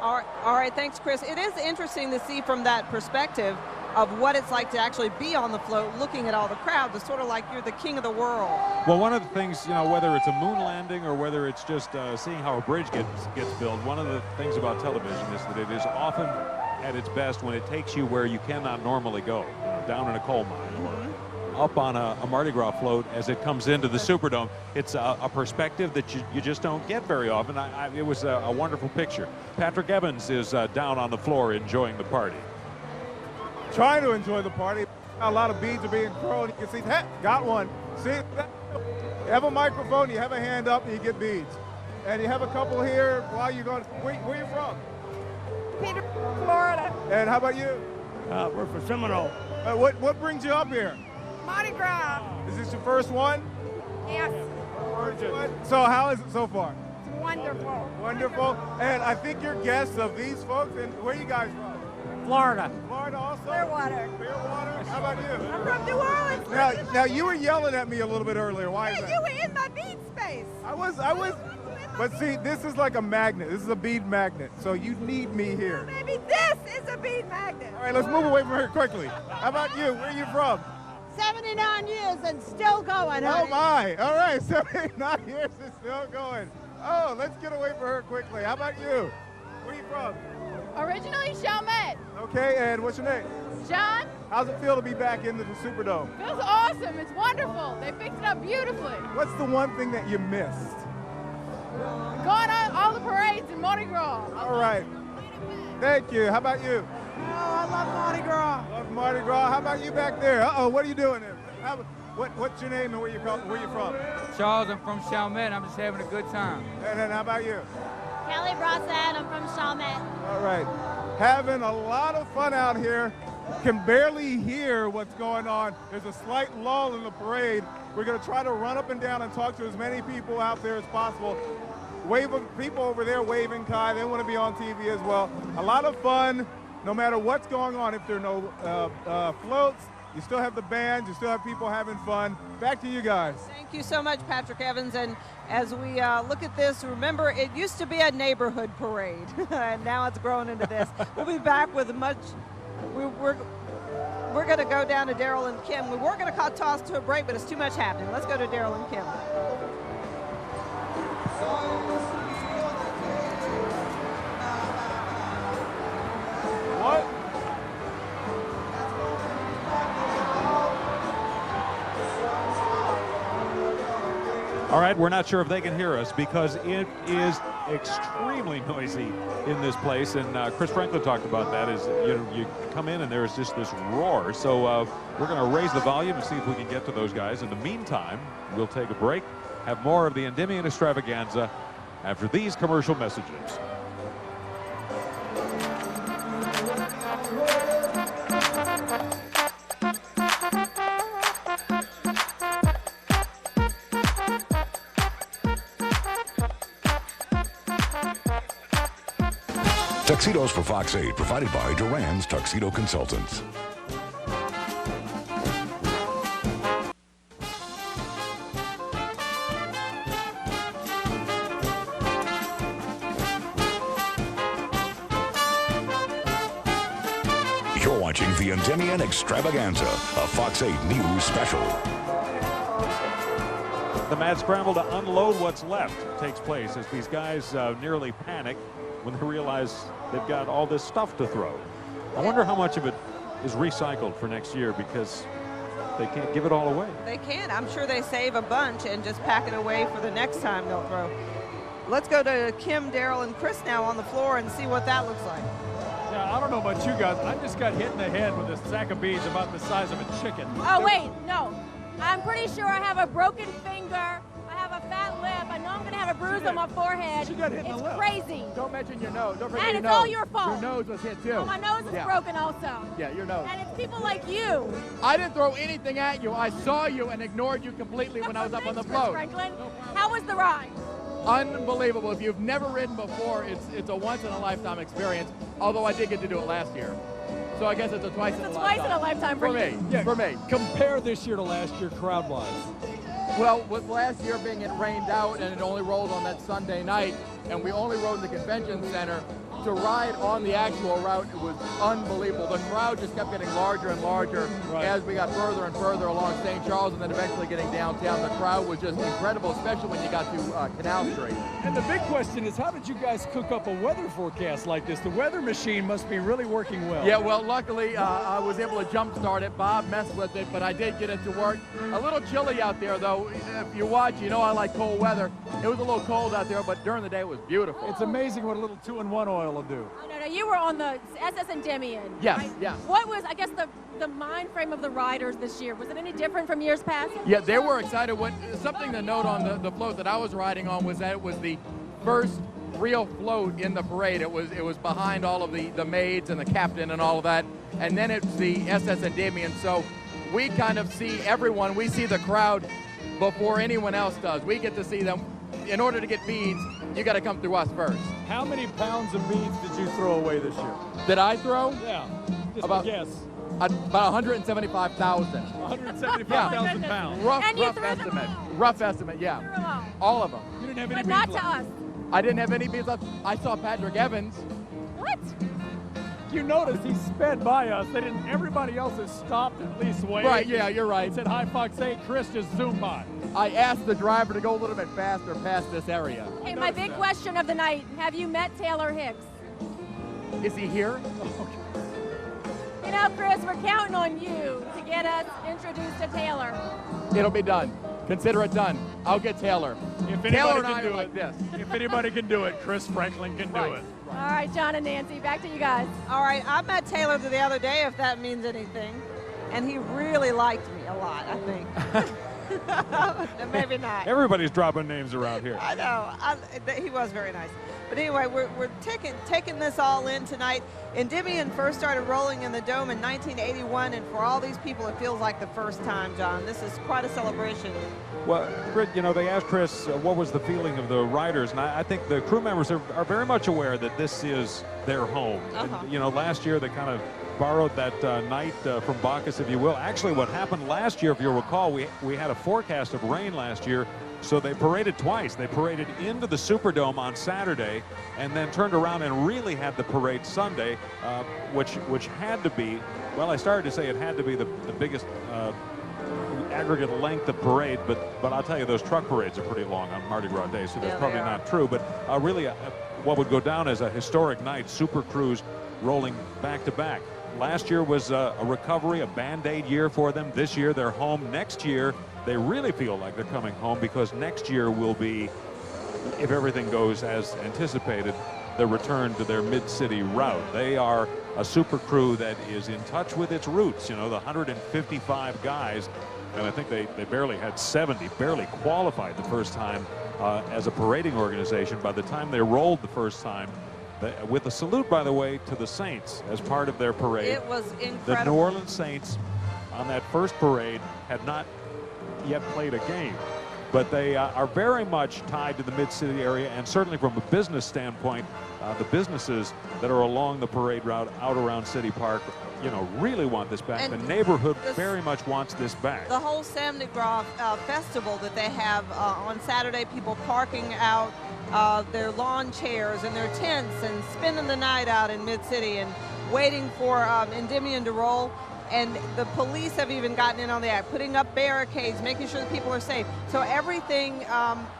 All right, thanks, Chris. It is interesting to see from that perspective of what it's like to actually be on the float, looking at all the crowds. It's sort of like you're the king of the world. Well, one of the things, you know, whether it's a moon landing or whether it's just seeing how a bridge gets built, one of the things about television is that it is often at its best when it takes you where you cannot normally go, down in a coal mine or up on a Mardi Gras float as it comes into the Superdome. It's a perspective that you just don't get very often. It was a wonderful picture. Patrick Evans is down on the floor enjoying the party. Trying to enjoy the party. A lot of beads are being thrown. You can see, hey, got one. See, you have a microphone, you have a hand up, and you get beads. And you have a couple here while you're going. Where are you from? Peter, Florida. And how about you? We're from Seminole. What brings you up here? Mardi Gras. Is this your first one? Yes. So how is it so far? It's wonderful. Wonderful. And I think you're guests of these folks. And where are you guys from? Florida. Florida also? Clearwater. Clearwater. How about you? I'm from New Orleans. Now you were yelling at me a little bit earlier. Why is that? You were in my bead space. I was. But see, this is like a magnet. This is a bead magnet. So you need me here. Well, maybe this is a bead magnet. All right, let's move away from here quickly. How about you? Where are you from? 79 years and still going. Oh my! All right, 79 years and still going. Oh, let's get away from her quickly. How about you? Where are you from? Originally Chalmette. Okay, and what's your name? John. How's it feel to be back into the Superdome? Feels awesome. It's wonderful. They fixed it up beautifully. What's the one thing that you missed? Going on all the parades in Mardi Gras. All right. Thank you. How about you? Oh, I love Mardi Gras. Love Mardi Gras. How about you back there? Uh-oh, what are you doing there? What's your name and where you from? Charles, I'm from Chalmette. I'm just having a good time. And then how about you? Kelly Brossad. I'm from Chalmette. All right. Having a lot of fun out here. Can barely hear what's going on. There's a slight lull in the parade. We're going to try to run up and down and talk to as many people out there as possible. People over there waving Kai. They want to be on TV as well. A lot of fun, no matter what's going on. If there are no floats, you still have the band. You still have people having fun. Back to you guys. Thank you so much, Patrick Evans. And as we look at this, remember, it used to be a neighborhood parade, and now it's grown into this. We'll be back with much. We're going to go down to Daryl and Kim. We were going to toss to a break, but it's too much happening. Let's go to Daryl and Kim. What? All right, we're not sure if they can hear us because it is extremely noisy in this place, and Chris Franklin talked about that. Is you come in and there's just this roar. So we're going to raise the volume and see if we can get to those guys. In the meantime, we'll take a break, have more of the Endymion extravaganza after these commercial messages. Tuxedos for Fox 8, provided by Duran's Tuxedo Consultants. You're watching the Endymion Extravaganza, a Fox 8 News special. The mad scramble to unload what's left takes place as these guys nearly panic when they realize they've got all this stuff to throw. I wonder how much of it is recycled for next year because they can't give it all away. They can. I'm sure they save a bunch and just pack it away for the next time they'll throw. Let's go to Kim, Daryl, and Chris now on the floor and see what that looks like. Yeah, I don't know about you guys. I just got hit in the head with a sack of beads about the size of a chicken. Oh, wait, no. I'm pretty sure I have a broken finger. I have a fat lip. I know I'm going to have a bruise on my forehead. She got hit in the lip. It's crazy. Don't mention your nose. Don't forget And your it's nose. all your fault. Your nose was hit too. Oh, my nose is broken also. Yeah, your nose. And it's people like you. I didn't throw anything at you. I saw you and ignored you completely when I was up on the float. Franklin, how was the ride? Unbelievable. If you've never ridden before, it's a once-in-a-lifetime experience, although I did get to do it last year. So I guess it's a twice-in-a-lifetime. Twice in a lifetime for me. Yeah, for me. Compare this year to last year crowd-wise. Well, with last year being it rained out and it only rolled on that Sunday night, and we only rode in the convention center, to ride on the actual route, it was unbelievable. The crowd just kept getting larger and larger as we got further and further along St. Charles and then eventually getting downtown. The crowd was just incredible, especially when you got to Canal Street. And the big question is, how did you guys cook up a weather forecast like this? The weather machine must be really working well. Yeah, well, luckily I was able to jump start it. Bob messed with it, but I did get it to work. A little chilly out there, though. If you watch, you know I like cold weather. It was a little cold out there, but during the day it was beautiful. It's amazing what a little 2-in-1 oil will do. No, you were on the SS Endymion. Yes, right? yes. What was, I guess, the mind frame of the riders this year? Was it any different from years past? Yeah, they were excited. Something to note on the float that I was riding on was that it was the first real float in the parade. It was behind all of the maids and the captain and all of that. And then it's the SS Endymion. So we kind of see everyone. We see the crowd before anyone else does. We get to see them. In order to get beads, you got to come through us first. How many pounds of beads did you throw away this year? Did I throw? Yeah, just about, a guess. About 175,000. 175,000 pounds. Rough estimate. Rough estimate, yeah. All of them. You didn't have any But beads not left. to us. I didn't have any beads left. I saw Patrick Evans. What? You noticed he sped by us. Everybody else has stopped at least waiting. Right, yeah, you're right. Said, hi, Fox 8. Chris just zoomed by. I asked the driver to go a little bit faster past this area. Hey, my big question of the night, have you met Taylor Hicks? Is he here? You know, Chris, we're counting on you to get us introduced to Taylor. It'll be done. Consider it done. I'll get Taylor. If Taylor anybody and I can do are it, like this. If anybody can do it, Chris Franklin can do it. All right, John and Nancy, back to you guys. All right, I met Taylor the other day, if that means anything, and he really liked me a lot, I think. Maybe not. Everybody's dropping names around here. I know. He was very nice. But anyway, we're taking this all in tonight. Endymion first started rolling in the Dome in 1981, and for all these people, it feels like the first time, John. This is quite a celebration. Well, you know, they asked Chris what was the feeling of the riders, and I think the crew members are very much aware that this is their home. And, you know, last year they kind of borrowed that night from Bacchus, if you will. Actually, what happened last year, if you'll recall, we had a forecast of rain last year, so they paraded twice. They paraded into the Superdome on Saturday and then turned around and really had the parade Sunday, which had to be, well, I started to say it had to be the biggest aggregate length of parade, but I'll tell you, those truck parades are pretty long on Mardi Gras Day, so that's probably not true. But really, what would go down as a historic night, Super Cruise rolling back to back. Last year was a recovery, a Band-Aid year for them. This year, they're home. Next year, they really feel like they're coming home because next year will be, if everything goes as anticipated, the return to their mid-city route. They are a super crew that is in touch with its roots. You know, the 155 guys, and I think they barely had 70, barely qualified the first time as a parading organization. By the time they rolled the first time, with a salute, by the way, to the Saints as part of their parade. It was incredible. The New Orleans Saints on that first parade had not yet played a game, but they are very much tied to the mid-city area, and certainly from a business standpoint, the businesses that are along the parade route out around City Park, you know, really want this back. And the neighborhood very much wants this back. The whole Samedi Gras festival that they have on Saturday, people parking out their lawn chairs and their tents and spending the night out in Mid-City, and waiting for Endymion to roll. And the police have even gotten in on the act, putting up barricades, making sure that people are safe. So everything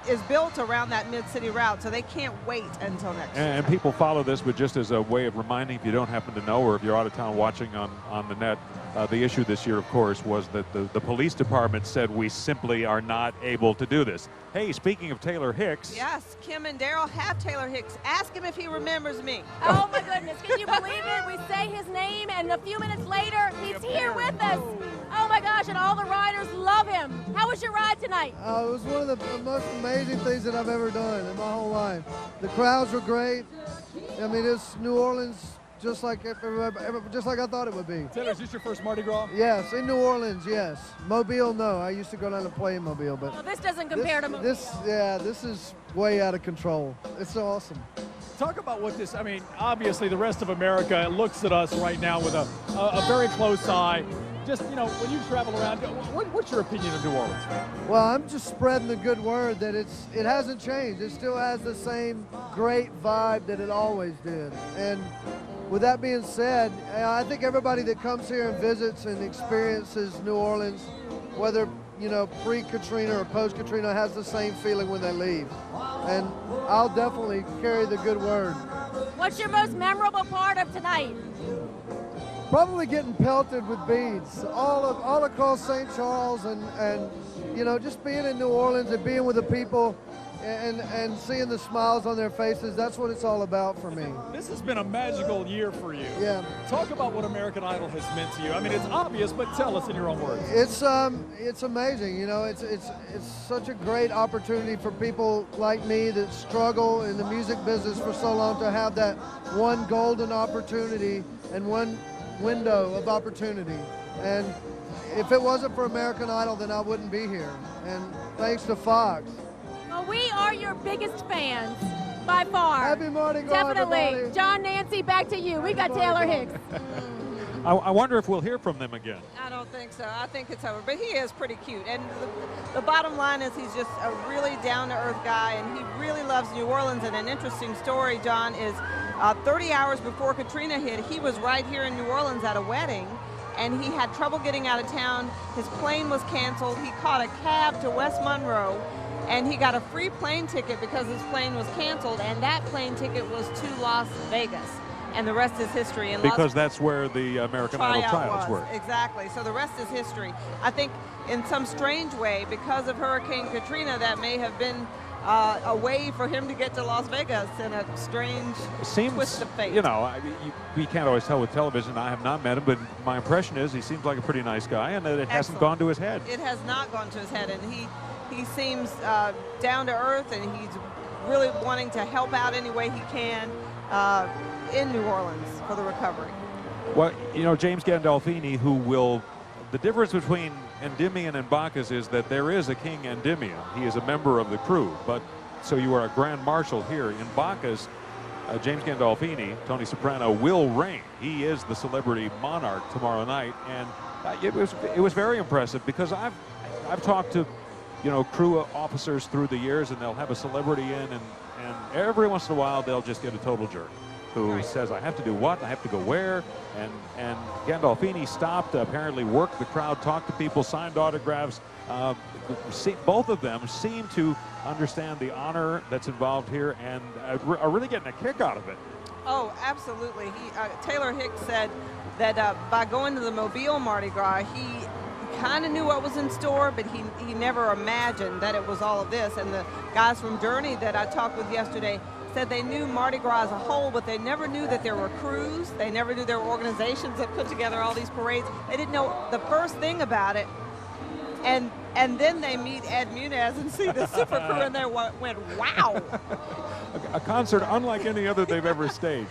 is built around that mid-city route, so they can't wait until next year. And people follow this, but just as a way of reminding, if you don't happen to know, or if you're out of town watching on the net, the issue this year, of course, was that the police department said we simply are not able to do this. Hey, speaking of Taylor Hicks. Yes, Kim and Daryl have Taylor Hicks. Ask him if he remembers me. Oh my goodness, can you believe it? We say his name and a few minutes later, he's here with us. Oh my gosh, and all the riders love him. How was your ride tonight? It was one of the most amazing things that I've ever done in my whole life. The crowds were great. I mean, it's New Orleans just like I thought it would be. Taylor, is this your first Mardi Gras? Yes, in New Orleans, yes. Mobile, no. I used to go down and play in Mobile, but Well, this doesn't compare to Mobile. this is way out of control. It's so awesome. Talk about what this, I mean, obviously the rest of America looks at us right now with a very close eye. Just, you know, when you travel around, what's your opinion of New Orleans? Well, I'm just spreading the good word that it hasn't changed. It still has the same great vibe that it always did. And with that being said, I think everybody that comes here and visits and experiences New Orleans, whether, you know, pre-Katrina or post-Katrina, has the same feeling when they leave. And I'll definitely carry the good word. What's your most memorable part of tonight? Probably getting pelted with beads all across St. Charles, and you know, just being in New Orleans and being with the people and seeing the smiles on their faces. That's what it's all about for me. This has been a magical year for you. Yeah. Talk about what American Idol has meant to you. I mean, it's obvious, but tell us in your own words. It's amazing. You know, it's such a great opportunity for people like me that struggle in the music business for so long to have that one golden opportunity and one window of opportunity. And if it wasn't for American Idol, then I wouldn't be here. And thanks to Fox. Well, we are your biggest fans by far. Happy Mardi Gras, Definitely. everybody. John, Nancy, back to you. We got Taylor Hicks. I wonder if we'll hear from them again. I don't think so. I think it's over. But he is pretty cute. And the bottom line is he's just a really down-to-earth guy, and he really loves New Orleans. And an interesting story, John, is 30 hours before Katrina hit, he was right here in New Orleans at a wedding, and he had trouble getting out of town. His plane was canceled. He caught a cab to West Monroe, and he got a free plane ticket because his plane was canceled, and that plane ticket was to Las Vegas. And the rest is history. And Because that's where the American Idol tryouts were. Exactly. So the rest is history. I think in some strange way, because of Hurricane Katrina, that may have been a way for him to get to Las Vegas in a strange twist of fate. You know, we can't always tell with television. I have not met him, but my impression is he seems like a pretty nice guy, and that it hasn't gone to his head. It has not gone to his head, and he seems down to earth, and he's really wanting to help out any way he can in New Orleans for the recovery. Well, you know, James Gandolfini, the difference between Endymion and Bacchus is that there is a King Endymion. He is a member of the crew, but so you are a Grand Marshal here. In Bacchus, James Gandolfini, Tony Soprano, will reign. He is the celebrity monarch tomorrow night, and it was very impressive because I've talked to, you know, crew officers through the years, and they'll have a celebrity in, and every once in a while they'll just get a total jerk who says, I have to do what, I have to go where, and Gandolfini stopped, apparently worked the crowd, talked to people, signed autographs. Both of them seem to understand the honor that's involved here and are really getting a kick out of it. Oh, absolutely. Taylor Hicks said that by going to the Mobile Mardi Gras, he kind of knew what was in store, but he never imagined that it was all of this. And the guys from Journey that I talked with yesterday said they knew Mardi Gras as a whole, but they never knew that there were crews. They never knew there were organizations that put together all these parades. They didn't know the first thing about it. And then they meet Ed Munez and see the super crew, and they went, wow. A concert unlike any other they've ever staged.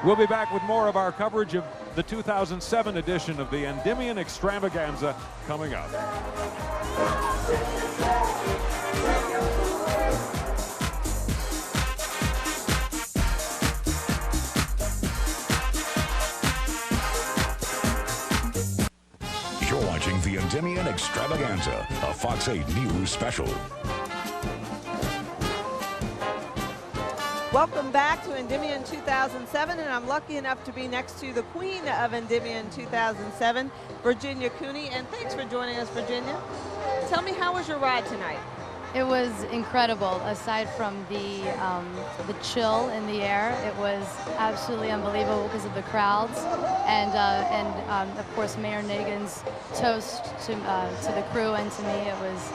We'll be back with more of our coverage of the 2007 edition of the Endymion Extravaganza coming up. You're watching the Endymion Extravaganza, a Fox 8 News special. Welcome back to Endymion 2007, and I'm lucky enough to be next to the queen of Endymion 2007, Virginia Cooney, and thanks for joining us, Virginia. Tell me, how was your ride tonight? It was incredible. Aside from the chill in the air, it was absolutely unbelievable because of the crowds, and of course Mayor Nagin's toast to the crew and to me. It was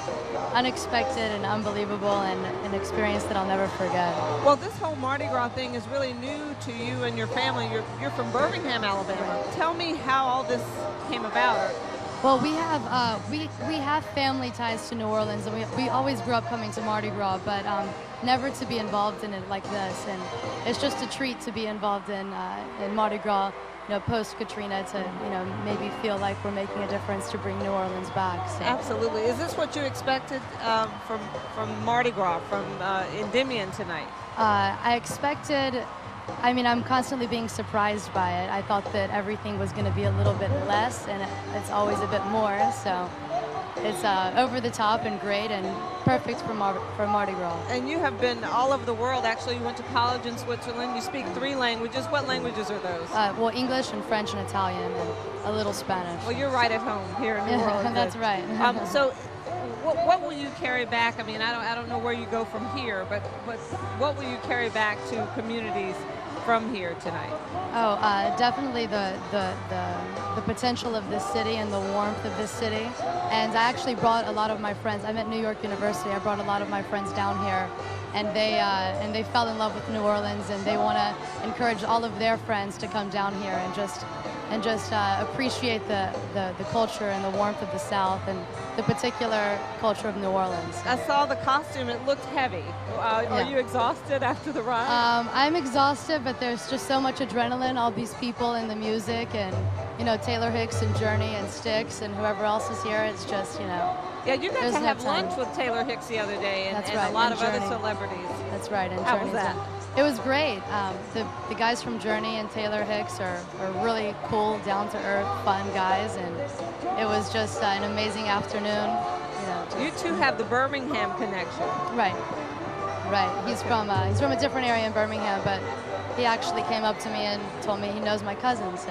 unexpected and unbelievable, and an experience that I'll never forget. Well, this whole Mardi Gras thing is really new to you and your family. You're from Birmingham, Alabama. Tell me how all this came about. Well, we have family ties to New Orleans, and we always grew up coming to Mardi Gras, but never to be involved in it like this. And it's just a treat to be involved in Mardi Gras, post Katrina, to maybe feel like we're making a difference to bring New Orleans back. So. Absolutely. Is this what you expected from Mardi Gras, from Endymion tonight? I expected. I mean, I'm constantly being surprised by it. I thought that everything was going to be a little bit less, and it's always a bit more. So it's over the top and great and perfect for Mardi Gras. And you have been all over the world. Actually, you went to college in Switzerland. You speak 3 languages. What languages are those? Well, English and French and Italian and a little Spanish. Well, you're right at home here in New Orleans. That's right. So what will you carry back? I mean, I don't know where you go from here, but what will you carry back to communities from here tonight? Oh, definitely the potential of this city and the warmth of this city. And I actually brought a lot of my friends. I'm at New York University. I brought a lot of my friends down here, and they fell in love with New Orleans, and they want to encourage all of their friends to come down here and just appreciate the culture and the warmth of the South and the particular culture of New Orleans. I saw the costume. It looked heavy. Are you exhausted after the ride? I'm exhausted, but there's just so much adrenaline, all these people and the music, and Taylor Hicks and Journey and Styx and whoever else is here. It's just Yeah, you got to have lunch with Taylor Hicks the other day, and a lot of other celebrities. That's right. And how was that? It was great. The guys from Journey and Taylor Hicks are really cool, down-to-earth, fun guys, and it was just an amazing afternoon. You two have the Birmingham connection. Right. He's from a different area in Birmingham, but he actually came up to me and told me he knows my cousin. So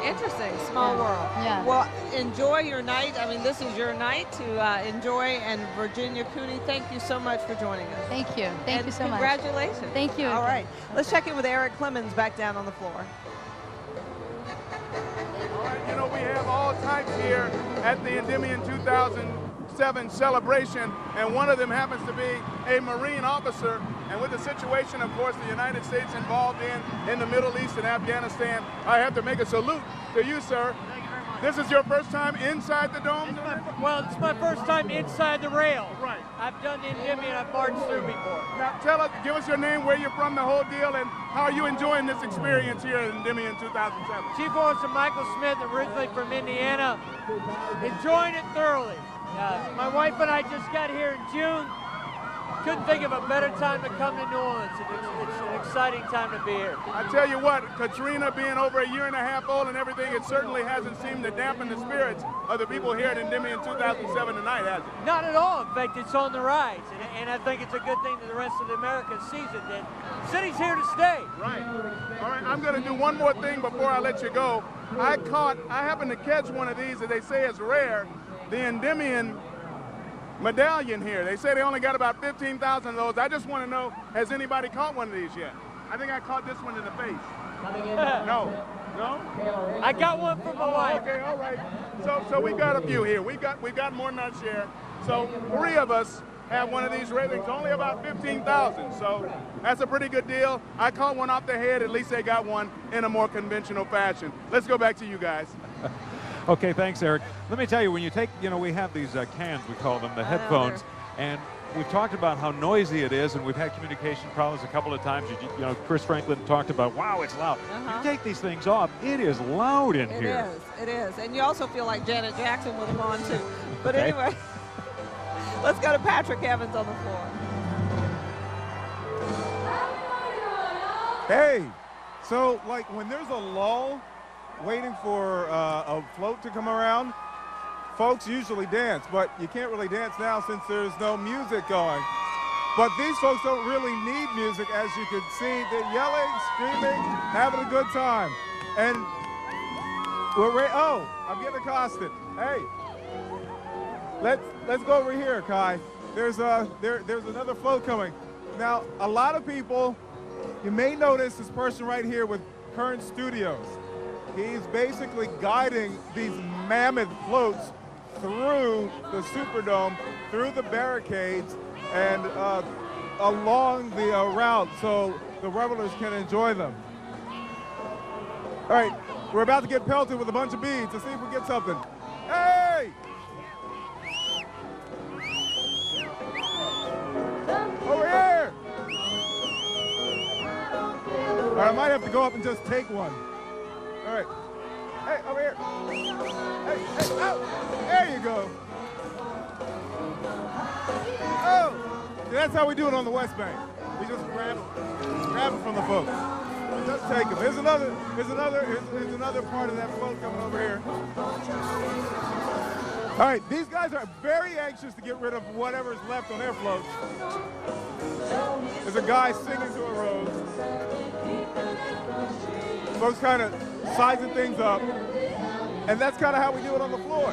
interesting, small world. Yeah. Well, enjoy your night. I mean, this is your night to enjoy. And Virginia Cooney, thank you so much for joining us. Thank you. Thank you so much. Congratulations. Thank you. All right, let's check in with Eric Clemens back down on the floor. All right, we have all types here at the Endymion 2007 celebration, and one of them happens to be a Marine officer. And with the situation, of course, the United States involved in the Middle East and Afghanistan, I have to make a salute to you, sir. Thank you very much. This is your first time inside the dome? It's my first time inside the rail. Right. I've done the Endymion, I've marched through before. Now give us your name, where you're from, the whole deal, and how are you enjoying this experience here at Endymion 2007? Chief Officer Michael Smith, originally from Indiana, enjoying it thoroughly. My wife and I just got here in June. Couldn't think of a better time to come to New Orleans. It's an exciting time to be here. I tell you what, Katrina being over a year and a half old and everything, it certainly hasn't seemed to dampen the spirits of the people here at Endymion 2007 tonight, has it? Not at all. In fact, it's on the rise. And I think it's a good thing that the rest of America sees it, that the city's here to stay. Right. All right, I'm going to do one more thing before I let you go. I happened to catch one of these that they say is rare, the Endymion medallion here. They say they only got about 15,000 of those. I just want to know, has anybody caught one of these yet? I think I caught this one in the face. No? I got one from my wife. Okay, all right. So we got a few here. We've got more than our share. So 3 of us have one of these ratings, only about 15,000. So that's a pretty good deal. I caught one off the head. At least they got one in a more conventional fashion. Let's go back to you guys. Okay, thanks, Eric. Let me tell you, when you take, we have these cans, we call them, the headphones, and we've talked about how noisy it is, and we've had communication problems a couple of times. Chris Franklin talked about, wow, it's loud. You take these things off, it is loud in here. It is. And you also feel like Janet Jackson with them on, too. But okay. Anyway, let's go to Patrick Evans on the floor. Hey, so, when there's a lull, waiting for a float to come around, folks usually dance, but you can't really dance now since there's no music going. But these folks don't really need music, as you can see. They're yelling, screaming, having a good time. And we're ready. Oh, I'm getting accosted. Hey, let's go over here, Kai. There's another float coming. Now, a lot of people, you may notice this person right here with Kern Studios. He's basically guiding these mammoth floats through the Superdome, through the barricades, and along the route so the revelers can enjoy them. All right, we're about to get pelted with a bunch of beads to see if we get something. Hey! Over here! All right, I might have to go up and just take one. All right. Hey, over here. Hey, out. There you go. Oh, that's how we do it on the West Bank. We just grab them from the folks. Just take them. Here's another part of that float coming over here. All right, these guys are very anxious to get rid of whatever's left on their floats. There's a guy singing to a rose. Folks kind of sizing things up. And that's kind of how we do it on the floor.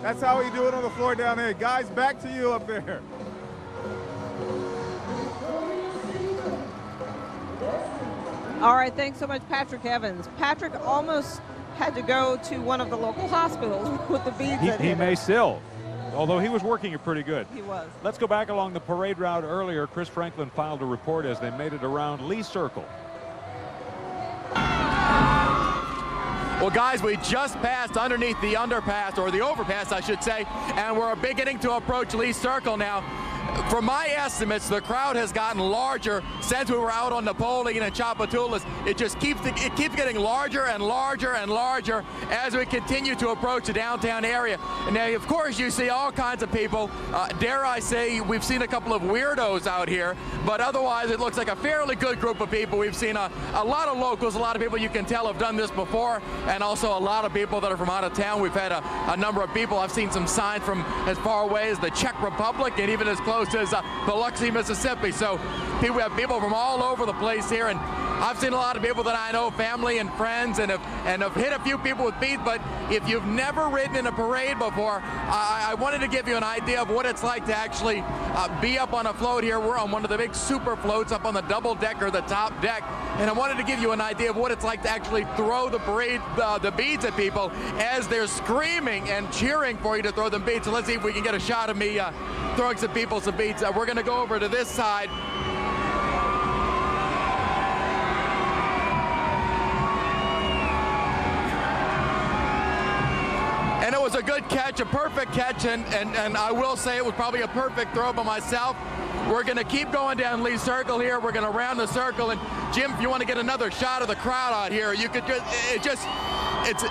That's how we do it on the floor down there. Guys, back to you up there. All right, thanks so much, Patrick Evans. Patrick almost had to go to one of the local hospitals with the beads that he may still, although he was working it pretty good. He was. Let's go back along the parade route earlier. Chris Franklin filed a report as they made it around Lee Circle. Well, guys, we just passed underneath the underpass, or the overpass, I should say, and we're beginning to approach Lee Circle now. From my estimates, the crowd has gotten larger since we were out on Napoleon and Tchoupitoulas. It just keeps getting larger and larger and larger as we continue to approach the downtown area. And now, of course, you see all kinds of people. Dare I say, we've seen a couple of weirdos out here, but otherwise it looks like a fairly good group of people. We've seen a lot of locals, a lot of people you can tell have done this before, and also a lot of people that are from out of town. We've had a number of people. I've seen some signs from as far away as the Czech Republic and even as close as Biloxi, Mississippi. So we have people from all over the place here, and I've seen a lot of people that I know, family and friends, and have hit a few people with beads. But if you've never ridden in a parade before, I wanted to give you an idea of what it's like to actually be up on a float here. We're on one of the big super floats up on the double decker, the top deck, and I wanted to give you an idea of what it's like to actually throw the parade, the beads at people as they're screaming and cheering for you to throw them beads. So let's see if we can get a shot of me throwing some people some beads. We're going to go over to this side. And it was a good catch, a perfect catch, and I will say it was probably a perfect throw by myself. We're going to keep going down Lee Circle here. We're going to round the circle, and Jim, if you want to get another shot of the crowd out here, you could it's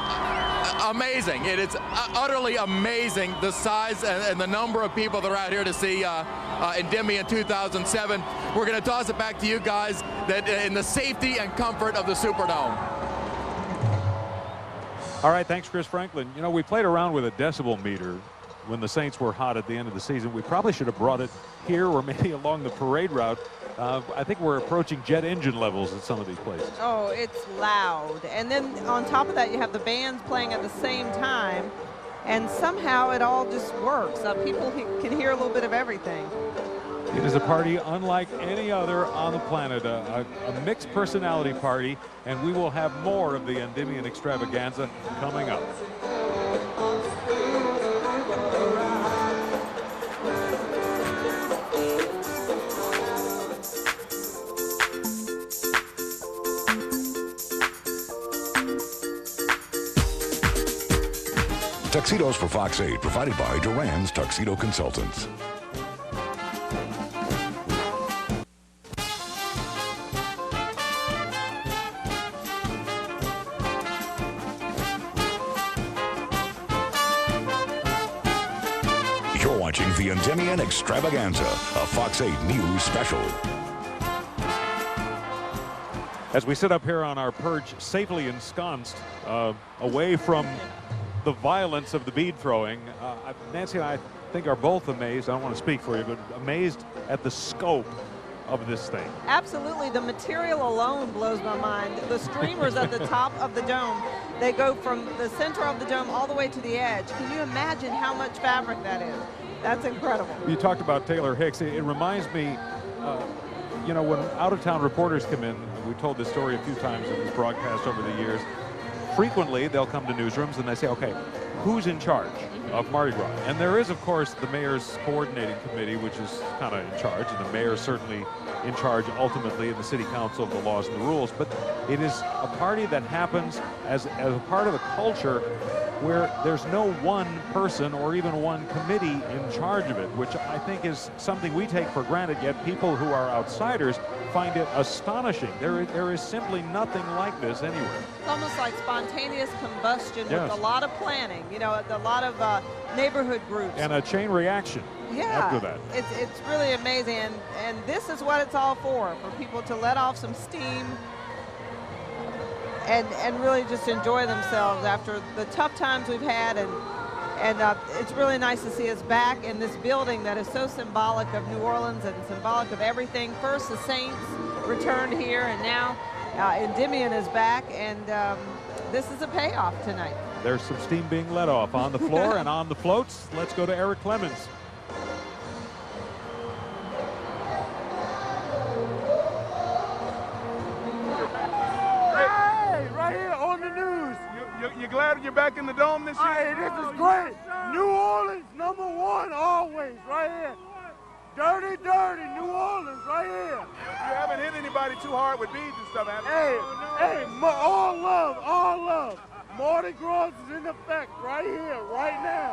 amazing. It is utterly amazing, the size and the number of people that are out here to see Endymion 2007. We're going to toss it back to you guys that in the safety and comfort of the Superdome. All right, thanks, Chris Franklin. You know, we played around with a decibel meter when the Saints were hot at the end of the season. We probably should have brought it here or maybe along the parade route. I think we're approaching jet engine levels at some of these places. Oh, it's loud. And then on top of that, you have the bands playing at the same time. And somehow it all just works. People can hear a little bit of everything. It is a party unlike any other on the planet, a mixed personality party, and we will have more of the Endymion extravaganza coming up. Tuxedos for Fox 8, provided by Duran's Tuxedo Consultants. You're watching the Endymion Extravaganza, a Fox 8 News special. As we sit up here on our perch, safely ensconced, away from the violence of the bead throwing, Nancy and I think are both amazed. I don't want to speak for you, but amazed at the scope of this thing. Absolutely. The material alone blows my mind. The streamers at the top of the dome, they go from the center of the dome all the way to the edge. Can you imagine how much fabric that is? That's incredible. You talked about Taylor Hicks. It reminds me, you know, when out-of-town reporters come in, we told this story a few times in this broadcast over the years, frequently they'll come to newsrooms and they say, okay, who's in charge of Mardi Gras? And there is, of course, the mayor's coordinating committee, which is kind of in charge, and the mayor is certainly in charge ultimately in the city council of the laws and the rules. But it is a party that happens as a part of a culture where there's no one person or even one committee in charge of it, which I think is something we take for granted, yet people who are outsiders find it astonishing. There is simply nothing like this anywhere. It's almost like spontaneous combustion Yes. with a lot of planning, you know, a lot of neighborhood groups. And a chain reaction after that. It's really amazing, and this is what it's all for people to let off some steam and really just enjoy themselves after the tough times we've had, and it's really nice to see us back in this building that is so symbolic of New Orleans and symbolic of everything. First, the Saints returned here, and now Endymion is back, and this is a payoff tonight. There's some steam being let off on the floor and on the floats. Let's go to Eric Clemens. Right here on the news. You glad you're back in the dome this year? Hey, this is great. New Orleans, #1 always, right here. Dirty, dirty New Orleans, right here. You haven't hit anybody too hard with beads and stuff, have you? Hey, all love. Mardi Gras is in effect right here, right now.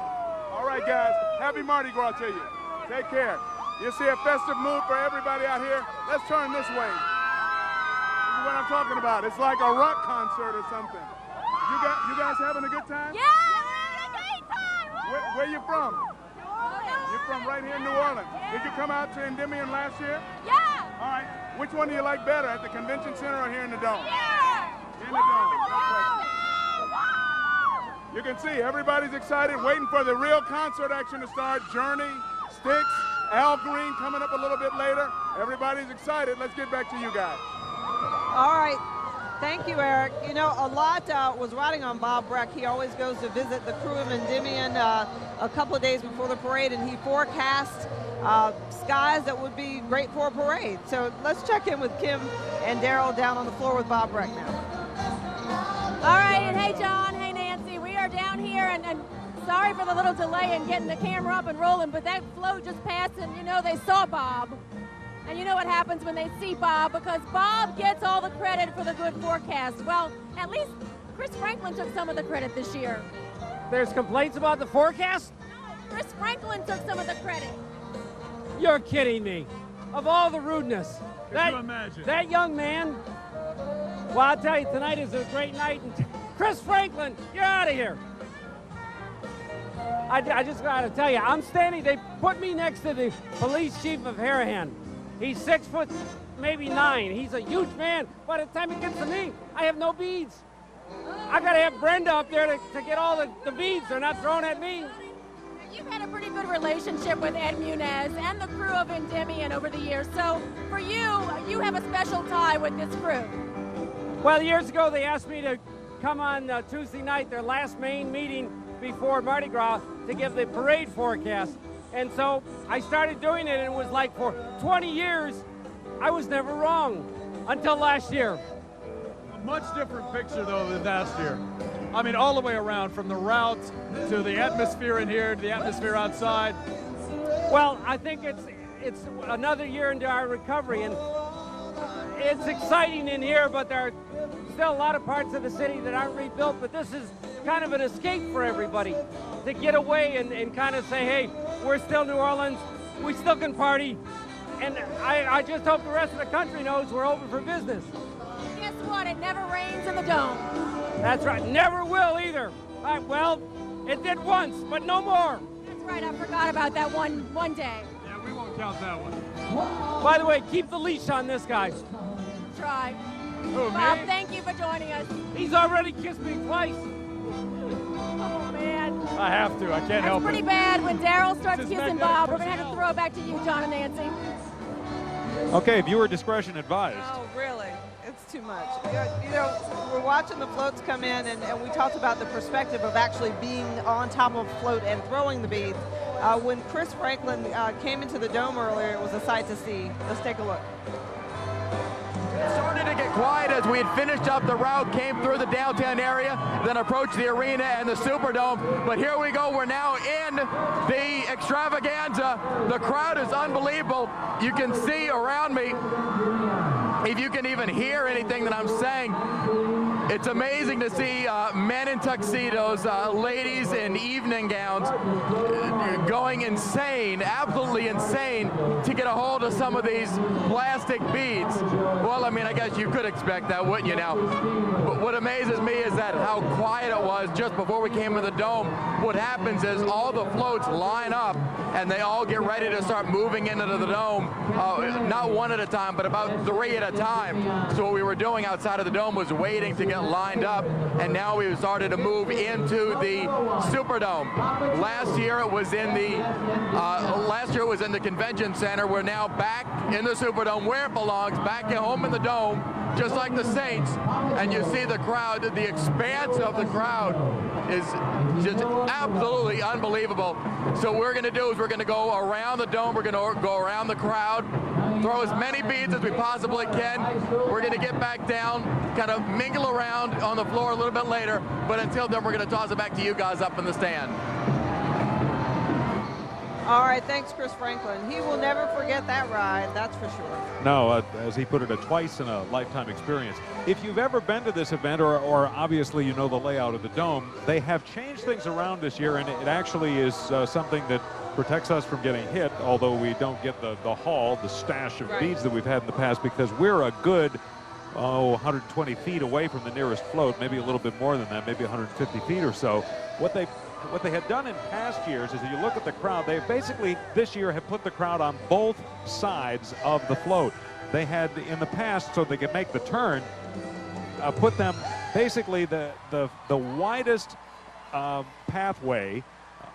All right, guys. Happy Mardi Gras to you. Take care. You see a festive mood for everybody out here? Let's turn this way. This is what I'm talking about. It's like a rock concert or something. You guys having a good time? Yeah, we're having a great time. Where you from? You're from right here in New Orleans. Did you come out to Endymion last year? Yeah. All right. Which one do you like better, at the convention center or here in the dome? Yeah. In the dome. No question. You can see everybody's excited, waiting for the real concert action to start. Journey, Styx, Al Green coming up a little bit later. Everybody's excited. Let's get back to you guys. All right. Thank you, Eric. You know, a lot was riding on Bob Breck. He always goes to visit the crew of Endymion a couple of days before the parade, and he forecasts skies that would be great for a parade. So let's check in with Kim and Daryl down on the floor with Bob Breck now. All right, and hey, John, hey, Nancy. We are down here, and sorry for the little delay in getting the camera up and rolling, but that float just passed, and, you know, they saw Bob. And you know what happens when they see Bob, because Bob gets all the credit for the good forecast. Well, at least Chris Franklin took some of the credit this year. There's complaints about the forecast? Chris Franklin took some of the credit. You're kidding me. Of all the rudeness. Could you imagine? That young man, well, I'll tell you, tonight is a great night. And Chris Franklin, you're out of here. I just got to tell you, I'm standing, they put me next to the police chief of Harahan. He's 6 foot, maybe 9. He's a huge man. By the time it gets to me, I have no beads. I got to have Brenda up there to get all the beads. They're not thrown at me. You've had a pretty good relationship with Ed Munez and the crew of Endymion over the years. So for you, you have a special tie with this crew. Well, years ago, they asked me to come on Tuesday night, their last main meeting before Mardi Gras, to give the parade forecast. And so I started doing it, and it was like for 20 years, I was never wrong until last year. A much different picture, though, than last year. I mean, all the way around, from the route to the atmosphere in here to the atmosphere outside. Well, I think it's another year into our recovery, and it's exciting in here, but there are still a lot of parts of the city that aren't rebuilt, but this is kind of an escape for everybody to get away and kind of say, hey, we're still New Orleans, we still can party, and I just hope the rest of the country knows we're open for business. Guess what? It never rains in the dome. That's right, never will either. Well, it did once, but no more. That's right, I forgot about that one day. Yeah, we won't count that one. By the way, keep the leash on this guy. Try. Who, Bob, me? thank you for joining us. He's already kissed me twice. Oh, man. I have to. I can't That's help pretty it. bad. When Daryl starts Just kissing magnetic Bob, we're going to have to personnel. throw it back to you, John and Nancy. Okay, viewer discretion advised. Oh, really? It's too much. You know, we're watching the floats come in, and we talked about the perspective of actually being on top of a float and throwing the beads. When Chris Franklin came into the dome earlier, it was a sight to see. Let's take a look. It started to get quiet as we had finished up the route, came through the downtown area, then approached the arena and the Superdome. But here we go, we're now in the extravaganza. The crowd is unbelievable. You can see around me, if you can even hear anything that I'm saying, it's amazing to see men in tuxedos, ladies in evening gowns going insane, absolutely insane, to get a hold of some of these plastic beads. Well, I mean, I guess you could expect that, wouldn't you now? But what amazes me is that how quiet it was just before we came to the dome. What happens is all the floats line up and they all get ready to start moving into the dome, not one at a time, but about 3 at a time. So what we were doing outside of the dome was waiting to get lined up, and now we've started to move into the Superdome. Last year it was in the convention center. We're now back in the Superdome where it belongs, back at home in the dome, just like the Saints. And you see the crowd, the expanse of the crowd is just absolutely unbelievable. So what we're going to do is we're going to go around the dome, we're going to go around the crowd, throw as many beads as we possibly can. We're going to get back down, kind of mingle around on the floor a little bit later, but until then we're going to toss it back to you guys up in the stand. All right, thanks, Chris Franklin. He will never forget that ride, that's for sure. No, as he put it, a twice in a lifetime experience. If you've ever been to this event, or obviously you know the layout of the dome, they have changed things around this year, and it actually is something that protects us from getting hit, although we don't get the haul, the stash of beads that we've had in the past, because we're a good 120 feet away from the nearest float, maybe a little bit more than that, maybe 150 feet or so. What they had done in past years is, if you look at the crowd, they basically this year have put the crowd on both sides of the float. They had in the past, so they could make the turn, put them basically the widest pathway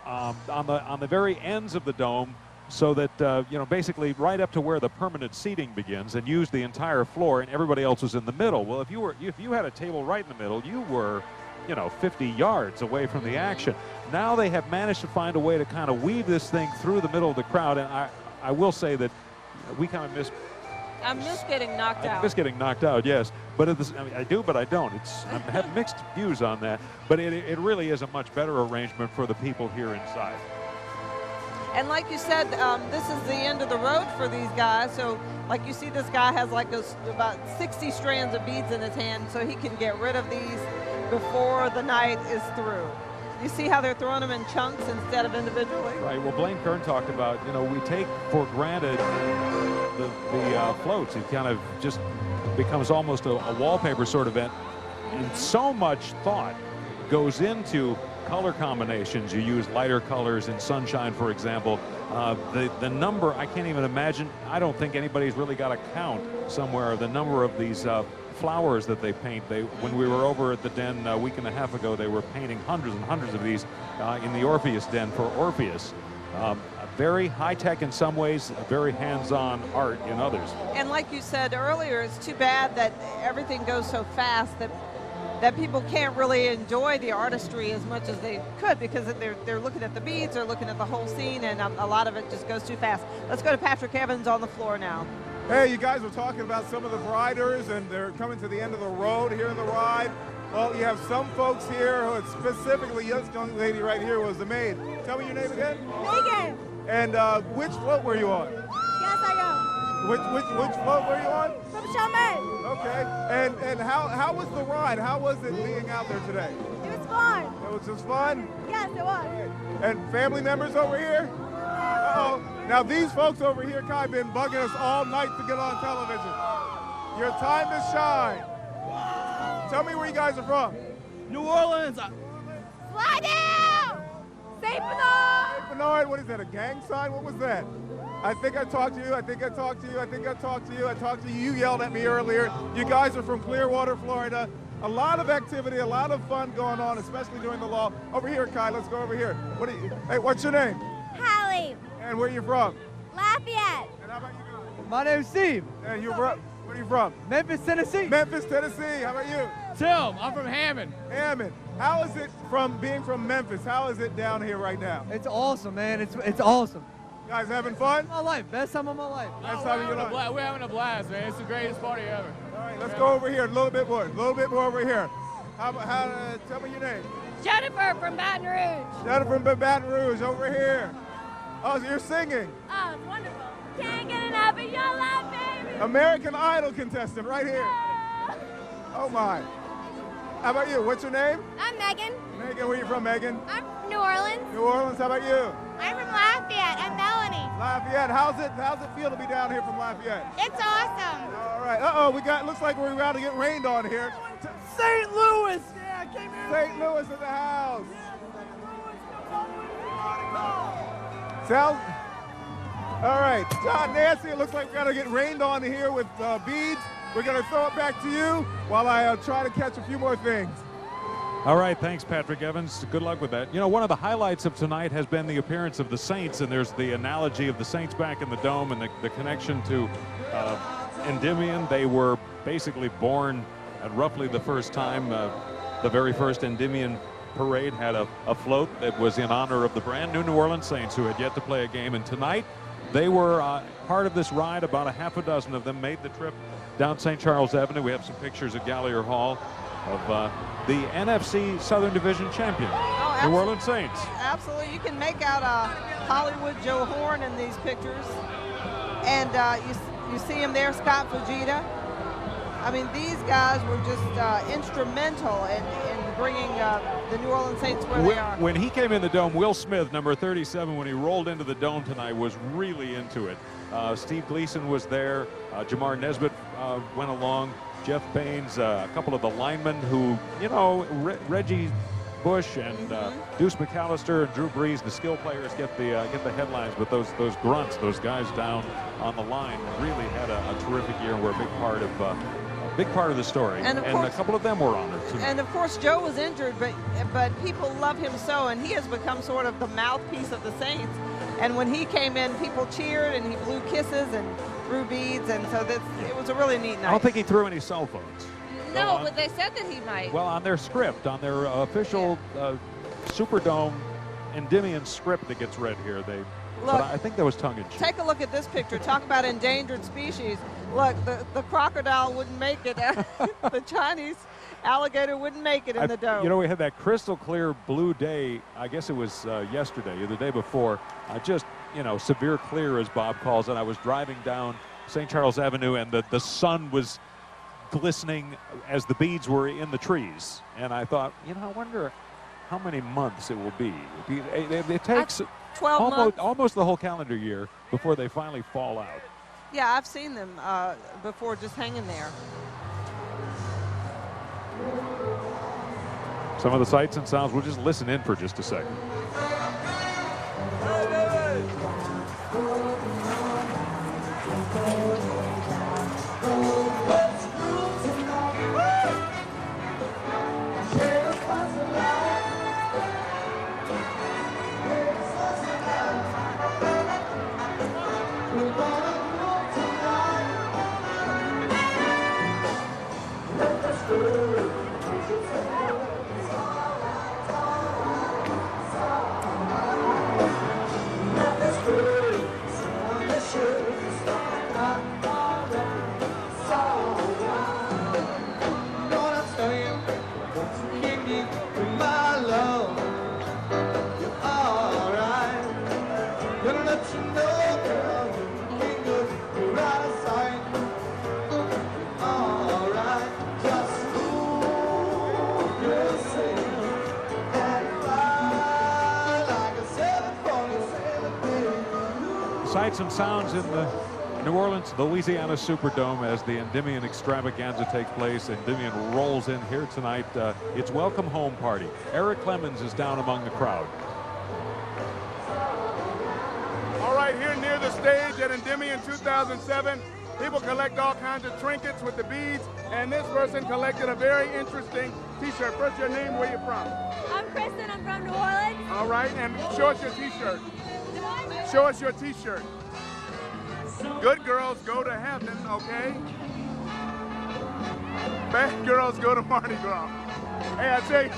on the very ends of the dome, so that you know, basically right up to where the permanent seating begins, and use the entire floor, and everybody else was in the middle. Well, if you had a table right in the middle, you were, you know, 50 yards away from the action. Now they have managed to find a way to kind of weave this thing through the middle of the crowd, and I will say that we kind of miss. I miss getting knocked out. I miss getting knocked out, yes. But I mean, I do, but I don't. I have mixed views on that. But it really is a much better arrangement for the people here inside. And like you said, this is the end of the road for these guys. So like you see, this guy has like about 60 strands of beads in his hand, so he can get rid of these before the night is through. You see how they're throwing them in chunks instead of individually? Right. Well, Blaine Kern talked about, you know, we take for granted the floats. It kind of just becomes almost a wallpaper sort of event. And so much thought goes into color combinations. You use lighter colors in sunshine, for example. The number, I can't even imagine. I don't think anybody's really got a count somewhere, the number of these flowers that they paint. When we were over at the den a week and a half ago, they were painting hundreds and hundreds of these in the Orpheus den for Orpheus. Very high-tech in some ways, very hands-on art in others. And like you said earlier, it's too bad that everything goes so fast that people can't really enjoy the artistry as much as they could, because they're looking at the beads, they're looking at the whole scene, and a lot of it just goes too fast. Let's go to Patrick Evans on the floor now. Hey, you guys were talking about some of the riders, and they're coming to the end of the road here in the ride. Well, you have some folks here who specifically, this young lady right here was the maid. Tell me your name again. Megan. And which float were you on? Yes, I am. Which float were you on? From Chalmette. Okay. And how was the ride? How was it being out there today? It was fun. It was just fun? Yes, it was. And family members over here? Uh-oh. Now these folks over here kind of been bugging us all night to get on television. Your time to shine. Tell me where you guys are from. New Orleans. Fly down! St. Bernard! St. Bernard, what is that, a gang sign? What was that? I think I talked to you, I think I talked to you, I think I talked to you, I talked to you, you yelled at me earlier. You guys are from Clearwater, Florida. A lot of activity, a lot of fun going on, especially during the law. Over here, Kai, let's go over here. Hey, what's your name? Hallie. And where are you from? Lafayette. And how about you guys? My name's Steve. And you're from, where are you from? Memphis, Tennessee. Memphis, Tennessee. How about you? Tim, I'm from Hammond. Hammond. How is it from being from Memphis? How is it down here right now? It's awesome, man. It's awesome. You guys having fun? My life, best time of my life. Best time of your life. We're having a blast, man. It's the greatest party ever. All right, let's go over here a little bit more. Over here. Tell me your name. Jennifer from Baton Rouge. Jennifer from Baton Rouge, over here. Oh, so you're singing. Oh, it's wonderful. Can't get enough of your love, baby. American Idol contestant right here. Oh my. How about you? What's your name? I'm Megan. Megan, where you from, Megan? I'm from New Orleans. New Orleans, how about you? I'm from Lafayette. I'm Melanie. Lafayette, how's it feel to be down here from Lafayette? It's awesome. All right, looks like we're about to get rained on here. St. Louis. Yeah, I came here. St. Louis in the house. Sounds. All right, John, Nancy, it looks like we're gonna get rained on here with beads. We're gonna throw it back to you while I try to catch a few more things. All right, thanks, Patrick Evans. Good luck with that. You know, one of the highlights of tonight has been the appearance of the Saints, and there's the analogy of the Saints back in the Dome and the connection to Endymion. They were basically born at roughly the first time. The very first Endymion parade had a float that was in honor of the brand new New Orleans Saints, who had yet to play a game. And tonight, they were part of this ride. About a half a dozen of them made the trip down St. Charles Avenue. We have some pictures at Gallier Hall of the NFC Southern Division champion, New Orleans Saints. Absolutely. You can make out Hollywood Joe Horn in these pictures. And you see him there, Scott Fujita. I mean, these guys were just instrumental in bringing the New Orleans Saints where they are. When he came in the Dome, Will Smith, number 37, when he rolled into the Dome tonight, was really into it. Steve Gleason was there. Jamar Nesbitt went along. Jeff Baines, a couple of the linemen who, you know, Reggie Bush and Deuce McAllister and Drew Brees, the skill players get the headlines, but those grunts, those guys down on the line, really had a terrific year and were a big part of the story. And a couple of them were honored too. And of course, Joe was injured, but people love him so, and he has become sort of the mouthpiece of the Saints. And when he came in, people cheered and he blew kisses and threw beads, and so it was a really neat night. I don't think he threw any cell phones. No, but they said that he might. Well, on their script, on their official Superdome Endymion script that gets read here, but I think that was tongue-in-cheek. Take a look at this picture. Talk about endangered species. Look, the crocodile wouldn't make it. The Chinese alligator wouldn't make it in the Dome. You know, we had that crystal clear blue day. I guess it was yesterday or the day before. Just, you know, severe clear, as Bob calls it. I was driving down St. Charles Avenue, and the sun was glistening as the beads were in the trees. And I thought, you know, I wonder how many months it will be. It takes 12 months. Almost the whole calendar year before they finally fall out. Yeah, I've seen them before just hanging there. Some of the sights and sounds, we'll just listen in for just a second. Sights and sounds in the New Orleans, Louisiana Superdome as the Endymion extravaganza takes place. Endymion rolls in here tonight. It's welcome home party. Eric Clemens is down among the crowd. All right, here near the stage at Endymion 2007, people collect all kinds of trinkets with the beads, and this person collected a very interesting t-shirt. First, your name, where you from? I'm Kristen, I'm from New Orleans. All right, and show us your t-shirt. Show us your t-shirt. Good girls go to heaven, okay? Bad girls go to Mardi Gras. Hey, I tell you,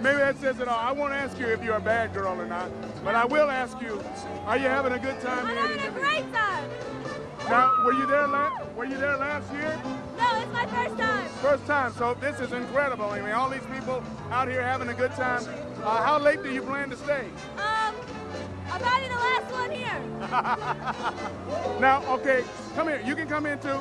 maybe that says it all. I won't ask you if you're a bad girl or not, but I will ask you, are you having a good time here? I'm having a great time. Now, were you there last year? No, it's my first time. First time, so this is incredible. I mean, all these people out here having a good time. How late do you plan to stay? Probably the last one here. Now, okay, come here. You can come in too.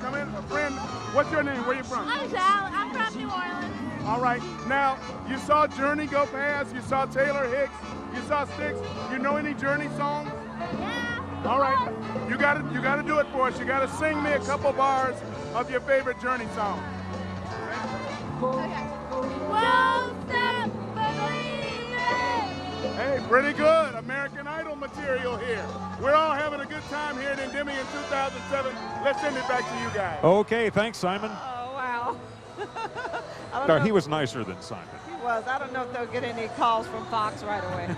Come in, a friend. What's your name? Where you from? I'm Sal. I'm from New Orleans. All right. Now, you saw Journey go past. You saw Taylor Hicks. You saw Styx. You know any Journey songs? Yeah. All right. You gotta do it for us. You gotta sing me a couple bars of your favorite Journey song. Okay. Won't stop believing. Hey, pretty good. American Idol material here. We're all having a good time here at Endymion 2007. Let's send it back to you guys. Okay, thanks, Simon. Oh, wow. I don't No, know he if- was nicer than Simon. He was. I don't know if they'll get any calls from Fox right away.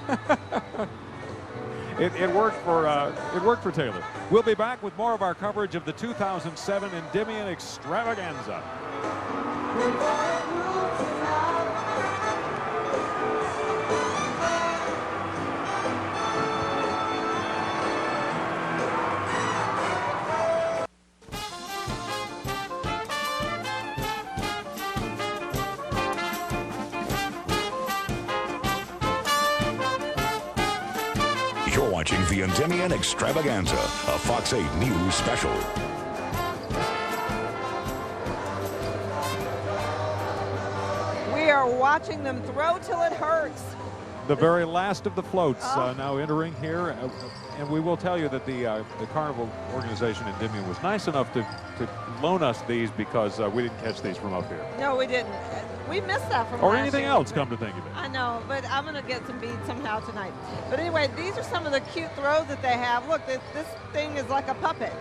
It worked for Taylor. We'll be back with more of our coverage of the 2007 Endymion Extravaganza. You're watching the Endymion Extravaganza, a Fox 8 News special. We are watching them throw till it hurts. The very last of the floats now entering here, and we will tell you that the Carnival organization in Endymion was nice enough to loan us these because we didn't catch these from up here. No, we didn't. We missed that from Or last anything year. else, come to think of it. I know, but I'm going to get some beads somehow tonight. But anyway, these are some of the cute throws that they have. Look, this thing is like a puppet.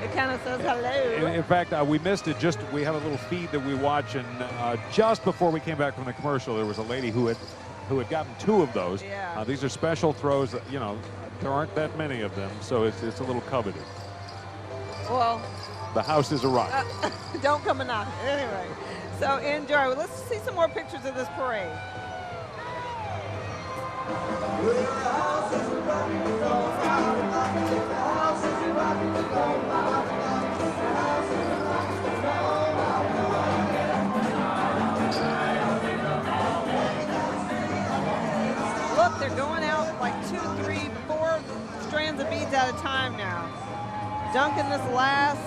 It kind of says hello. In fact, we missed it. We have a little feed that we watch, and just before we came back from the commercial, there was a lady who had gotten 2 of those. Yeah. These are special throws. You know, there aren't that many of them, so it's a little coveted. Well, The house is a rock. don't come and knock. Anyway, so enjoy. Let's see some more pictures of this parade. Look, they're going out like 2, 3, 4 strands of beads at a time now. Dunking this last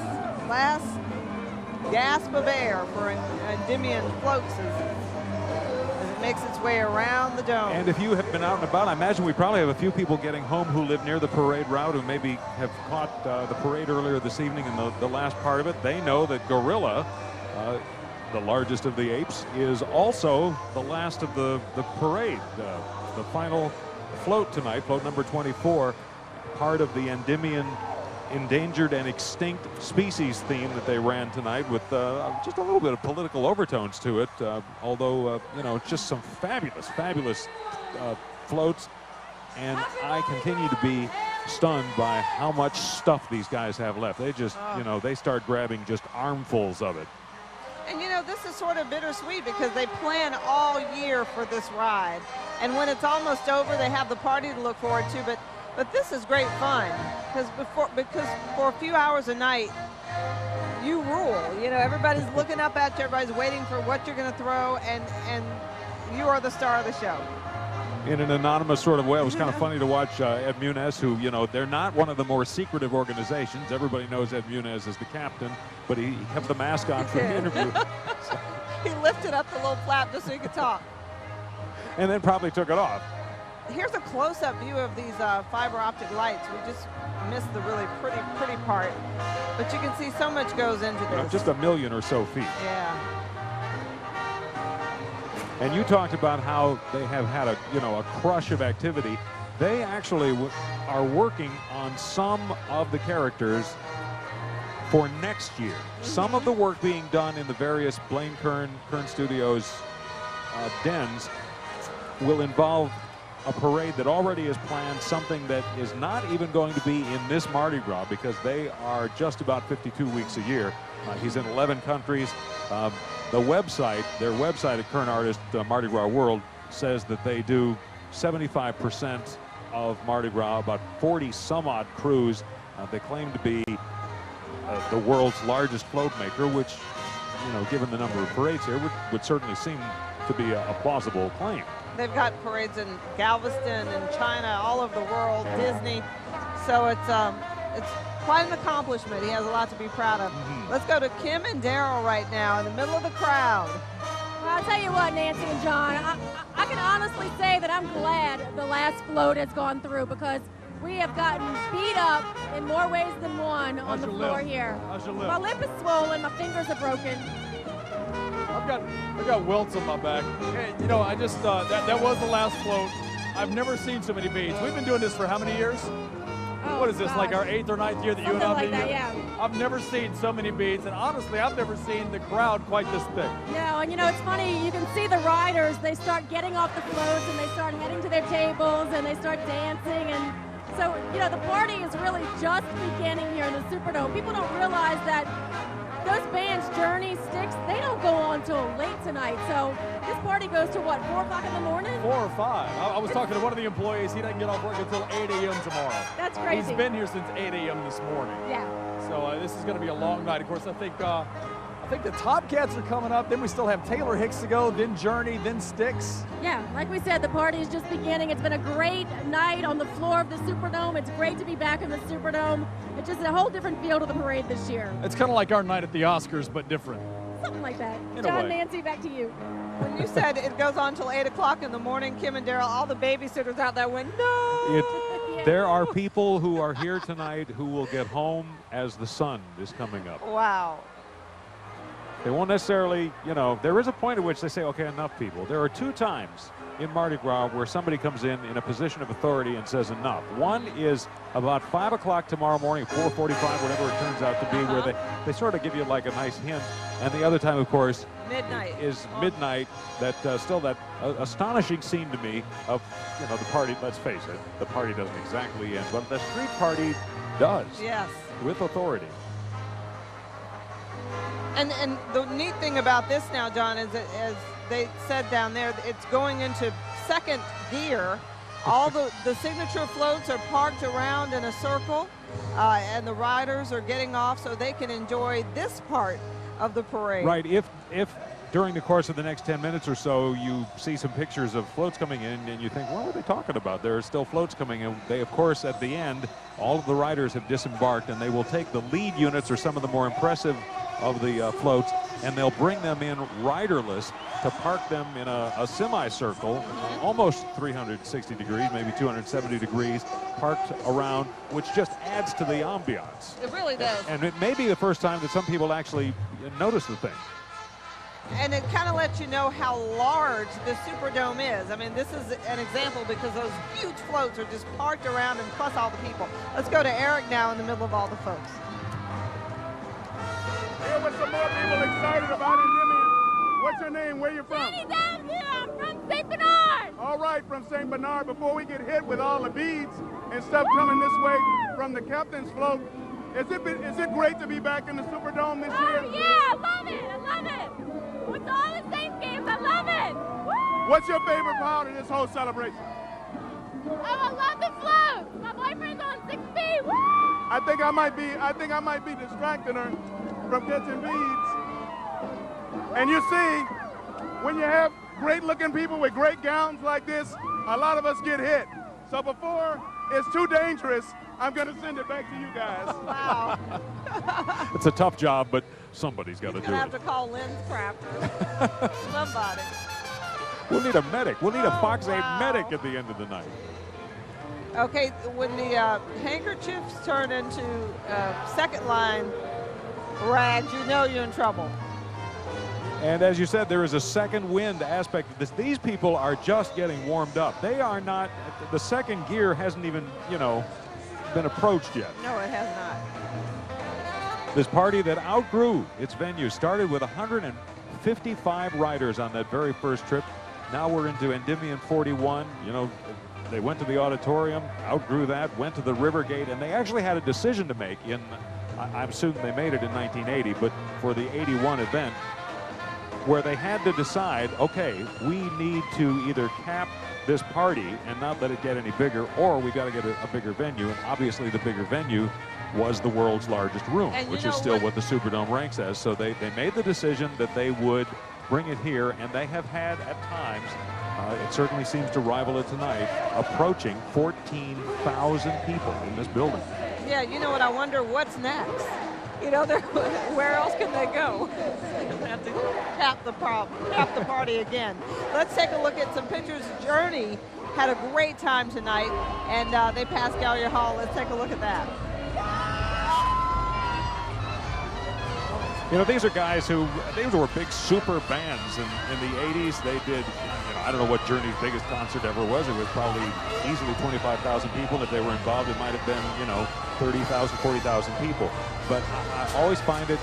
gasp of air for Endymion floats as it makes its way around the dome. And if you have been out and about, I imagine we probably have a few people getting home who live near the parade route who maybe have caught the parade earlier this evening in the last part of it. They know that Gorilla, the largest of the apes, is also the last of the parade. The final float tonight, float number 24, part of the Endymion endangered and extinct species theme that they ran tonight with just a little bit of political overtones to it, although you know, it's just some fabulous floats, and I continue to be stunned by how much stuff these guys have left. They just, you know, they start grabbing just armfuls of it. And you know, this is sort of bittersweet because they plan all year for this ride, and when it's almost over, they have the party to look forward to. But this is great fun because for a few hours a night, you rule. You know, everybody's looking up at you, everybody's waiting for what you're going to throw, and you are the star of the show. In an anonymous sort of way, it was kind of funny to watch Ed Muniz, who, you know, they're not one of the more secretive organizations. Everybody knows Ed Muniz is the captain, but he kept the mask on for the interview. He lifted up the little flap just so he could talk. And then probably took it off. Here's a close-up view of these fiber optic lights. We just missed the really pretty part, but you can see so much goes into You know, this. just a million or so feet. Yeah. And you talked about how they have had a crush of activity. They actually are working on some of the characters for next year. Some of the work being done in the various Blaine Kern Studios dens will involve a parade that already is planned, something that is not even going to be in this Mardi Gras because they are just about 52 weeks a year. He's in 11 countries. Their website at Current Artist Mardi Gras World says that they do 75% of Mardi Gras, about 40 some odd crews. They claim to be the world's largest float maker, which, given the number of parades here, would certainly seem to be a plausible claim. They've got parades in Galveston and China, all over the world, Disney. So it's quite an accomplishment. He has a lot to be proud of. Let's go to Kim and Daryl right now in the middle of the crowd. Well, I'll tell you what, Nancy and John, I can honestly say that I'm glad the last float has gone through because we have gotten beat up in more ways than one on the floor here. How's your lip? My lip is swollen, my fingers are broken. I've got welts on my back. Hey, I just that was the last float. I've never seen so many beads. We've been doing this for how many years? Oh, what is this, gosh. like our 8th or 9th year that you and I Something have like been that, here? yeah. I've never seen so many beads, and honestly, I've never seen the crowd quite this thick. No, and it's funny, you can see the riders, they start getting off the floats and they start heading to their tables and they start dancing, and so, the party is really just beginning here in the Superdome. People don't realize that those bands, Journey, Styx, they don't go on till late tonight. So this party goes to what, 4 o'clock in the morning? 4 or 5. I was talking to one of the employees. He doesn't get off work until 8 a.m. tomorrow. That's crazy. He's been here since 8 a.m. this morning. Yeah. So this is going to be a long night. Of course, I think the Top Cats are coming up. Then we still have Taylor Hicks to go, then Journey, then Styx. Yeah, like we said, the party is just beginning. It's been a great night on the floor of the Superdome. It's great to be back in the Superdome. It's just a whole different feel to the parade this year. It's kind of like our night at the Oscars, but different. Something like that. In a John, way. Nancy, back to you. When you said it goes on till 8 o'clock in the morning, Kim and Daryl, all the babysitters out there went, no! There are people who are here tonight who will get home as the sun is coming up. Wow. They won't necessarily, there is a point at which they say, okay, enough people. There are 2 times in Mardi Gras where somebody comes in a position of authority and says enough. One is about 5 o'clock tomorrow morning, 4:45, whatever it turns out to be, where they sort of give you like a nice hint. And the other time, of course, midnight is midnight. That still that astonishing scene to me of, the party, let's face it, the party doesn't exactly end, but the street party does. Yes. With authority. And the neat thing about this now, John, is that, as they said down there, it's going into second gear. All the signature floats are parked around in a circle, and the riders are getting off so they can enjoy this part of the parade. Right. If during the course of the next 10 minutes or so you see some pictures of floats coming in and you think, what were they talking about? There are still floats coming in. They, of course, at the end, all of the riders have disembarked, and they will take the lead units or some of the more impressive of the floats, and they'll bring them in riderless to park them in a semicircle, almost 360 degrees, maybe 270 degrees, parked around, which just adds to the ambiance. It really does. And it may be the first time that some people actually notice the thing. And it kind of lets you know how large the Superdome is. I mean, this is an example because those huge floats are just parked around, and plus all the people. Let's go to Eric now in the middle of all the folks. Here with some more people excited about Endymion. What's your name? Where you from? Jenny down here. I'm from St. Bernard. All right, from St. Bernard. Before we get hit with all the beads and stuff coming this way from the captain's float, is it great to be back in the Superdome this year? Oh, yeah, I love it. I love it. With all the Saints games, I love it. Woo! What's your favorite part of this whole celebration? Oh, I love the floats. My boyfriend's on 6B. Woo! I think I might be distracting her from catching beads. And you see, when you have great-looking people with great gowns like this, a lot of us get hit. So before it's too dangerous, I'm going to send it back to you guys. Wow. It's a tough job, but somebody's got to do You're going it. to have to call Lynn's Crafter. Somebody. We'll need a medic. We'll need a Fox 8 medic at the end of the night. Okay, when the handkerchiefs turn into second line rags, you know you're in trouble. And as you said, there is a second wind aspect of this. These people are just getting warmed up. They are not, the second gear hasn't even, been approached yet. No, it has not. This party that outgrew its venue started with 155 riders on that very first trip. Now we're into Endymion 41. they went to the auditorium, outgrew that, went to the River Gate, and they actually had a decision to make in, I'm assuming they made it in 1980, but for the 81 event, where they had to decide, okay, we need to either cap this party and not let it get any bigger, or we got to get a bigger venue. And obviously the bigger venue was the world's largest room, which is still what the Superdome ranks as. So they made the decision that they would bring it here, and they have had at times, it certainly seems to rival it tonight, approaching 14,000 people in this building. Yeah, you know what, I wonder what's next. You know, where else can they go? They have to cap the party again. Let's take a look at some pictures. Journey had a great time tonight, and they passed Gallier Hall. Let's take a look at that. You know, these are guys who, these were big super bands in the 80s. They did, I don't know what Journey's biggest concert ever was. It was probably easily 25,000 people. If they were involved, it might have been, 30,000, 40,000 people. But I always find it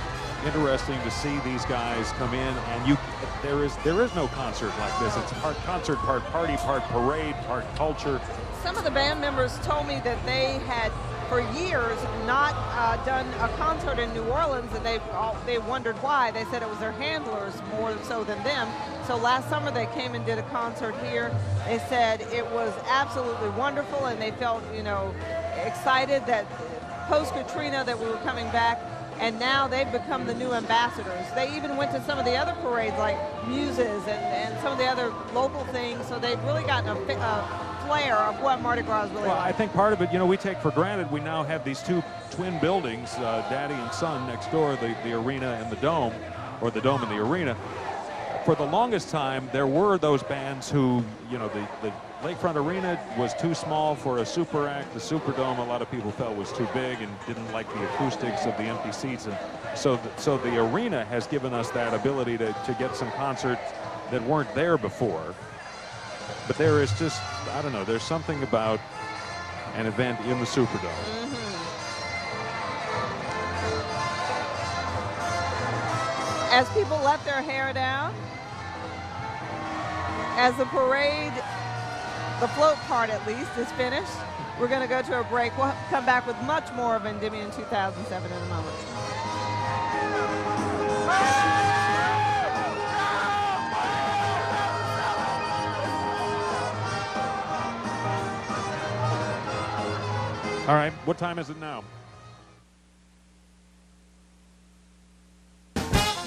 interesting to see these guys come in, and there is no concert like this. It's part concert, part party, part parade, part culture. Some of the band members told me that they had, for years, not done a concert in New Orleans, and they wondered why. They said it was their handlers more so than them. So last summer they came and did a concert here. They said it was absolutely wonderful, and they felt, excited that post-Katrina that we were coming back, and now they've become the new ambassadors. They even went to some of the other parades like Muses and some of the other local things, so they've really gotten a flair of what Mardi Gras is really like. I think part of it, we take for granted, we now have these two twin buildings, daddy and son next door, the arena and the dome, or the dome and the arena. For the longest time, there were those bands who, the Lakefront Arena was too small for a super act. The Superdome, a lot of people felt was too big and didn't like the acoustics of the empty seats. And so the arena has given us that ability to get some concerts that weren't there before. But there is just, I don't know, there's something about an event in the Superdome. As people let their hair down, as the parade, the float part at least, is finished, we're going to go to a break. We'll come back with much more of Endymion 2007 in a moment. All right, what time is it now?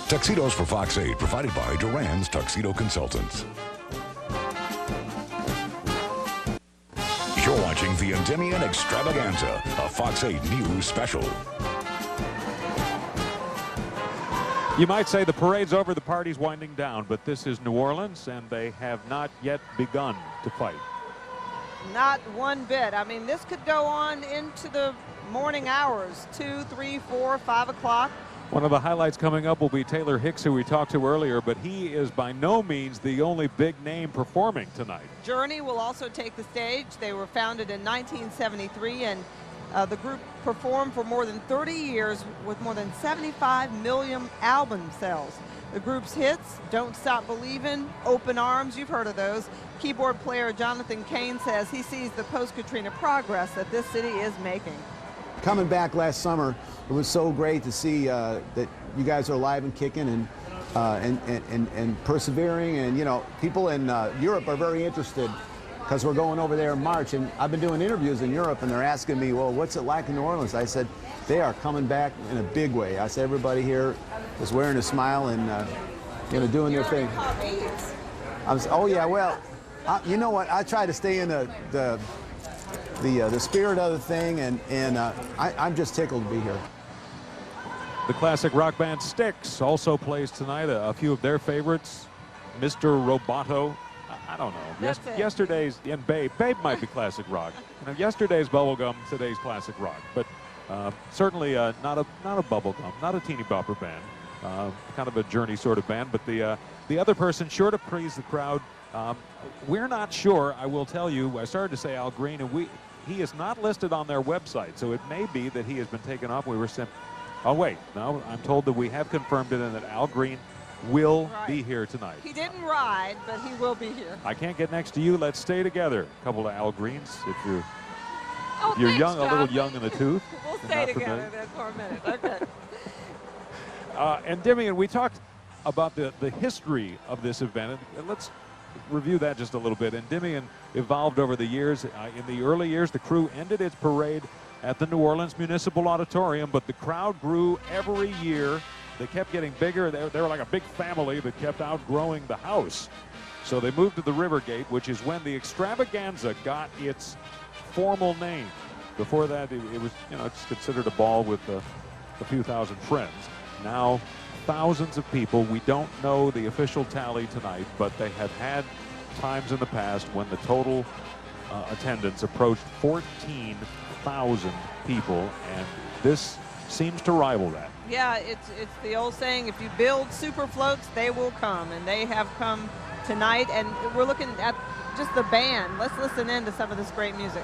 Tuxedos for Fox 8, provided by Duran's Tuxedo Consultants. You're watching the Endymion Extravaganza, a Fox 8 News special. You might say the parade's over, the party's winding down, but this is New Orleans, and they have not yet begun to fight. Not one bit. I mean, this could go on into the morning hours, 2, 3, 4, 5 o'clock. One of the highlights coming up will be Taylor Hicks, who we talked to earlier, but he is by no means the only big name performing tonight. Journey will also take the stage. They were founded in 1973, and the group performed for more than 30 years with more than 75 million album sales. The group's hits, Don't Stop Believin', Open Arms, you've heard of those. Keyboard player Jonathan Kane says he sees the post-Katrina progress that this city is making. Coming back last summer, it was so great to see that you guys are alive and kicking and persevering. And, people in Europe are very interested because we're going over there in March. And I've been doing interviews in Europe, and they're asking me, well, what's it like in New Orleans? I said, they are coming back in a big way. I said, everybody here is wearing a smile and, doing their thing. Oh, yeah, well, you know what? I try to stay in the spirit of the thing, and I'm just tickled to be here. The classic rock band Styx also plays tonight. A few of their favorites, Mr. Roboto. I don't know. Yesterday's and Babe might be classic rock. Yesterday's bubblegum, today's classic rock. But certainly not a bubblegum, not a teeny bopper band. Kind of a Journey sort of band. But the other person sure to please the crowd. We're not sure. I will tell you. I started to say Al Green, and he is not listed on their website, so it may be that he has been taken off. We were sent. Oh wait, no. I'm told that we have confirmed it, and that Al Green will be here tonight. He didn't ride, but he will be here. I can't get next to you. Let's stay together. A couple of Al Greens if you're, Oh, you're thanks, young, John. a little young in the tooth. We'll and stay not together familiar. then for a minute. Okay. Endymion, we talked about the history of this event, and let's review that just a little bit. Endymion evolved over the years. In the early years, the crew ended its parade at the New Orleans Municipal Auditorium, but the crowd grew every year. They kept getting bigger. They were like a big family that kept outgrowing the house. So they moved to the River Gate, which is when the extravaganza got its formal name. Before that, it was, it's considered a ball with a few thousand friends. Now, thousands of people. We don't know the official tally tonight, but they have had times in the past when the total attendance approached 14,000 people, and this seems to rival that. Yeah, it's the old saying, if you build super floats, they will come, and they have come tonight, and we're looking at just the band. Let's listen in to some of this great music.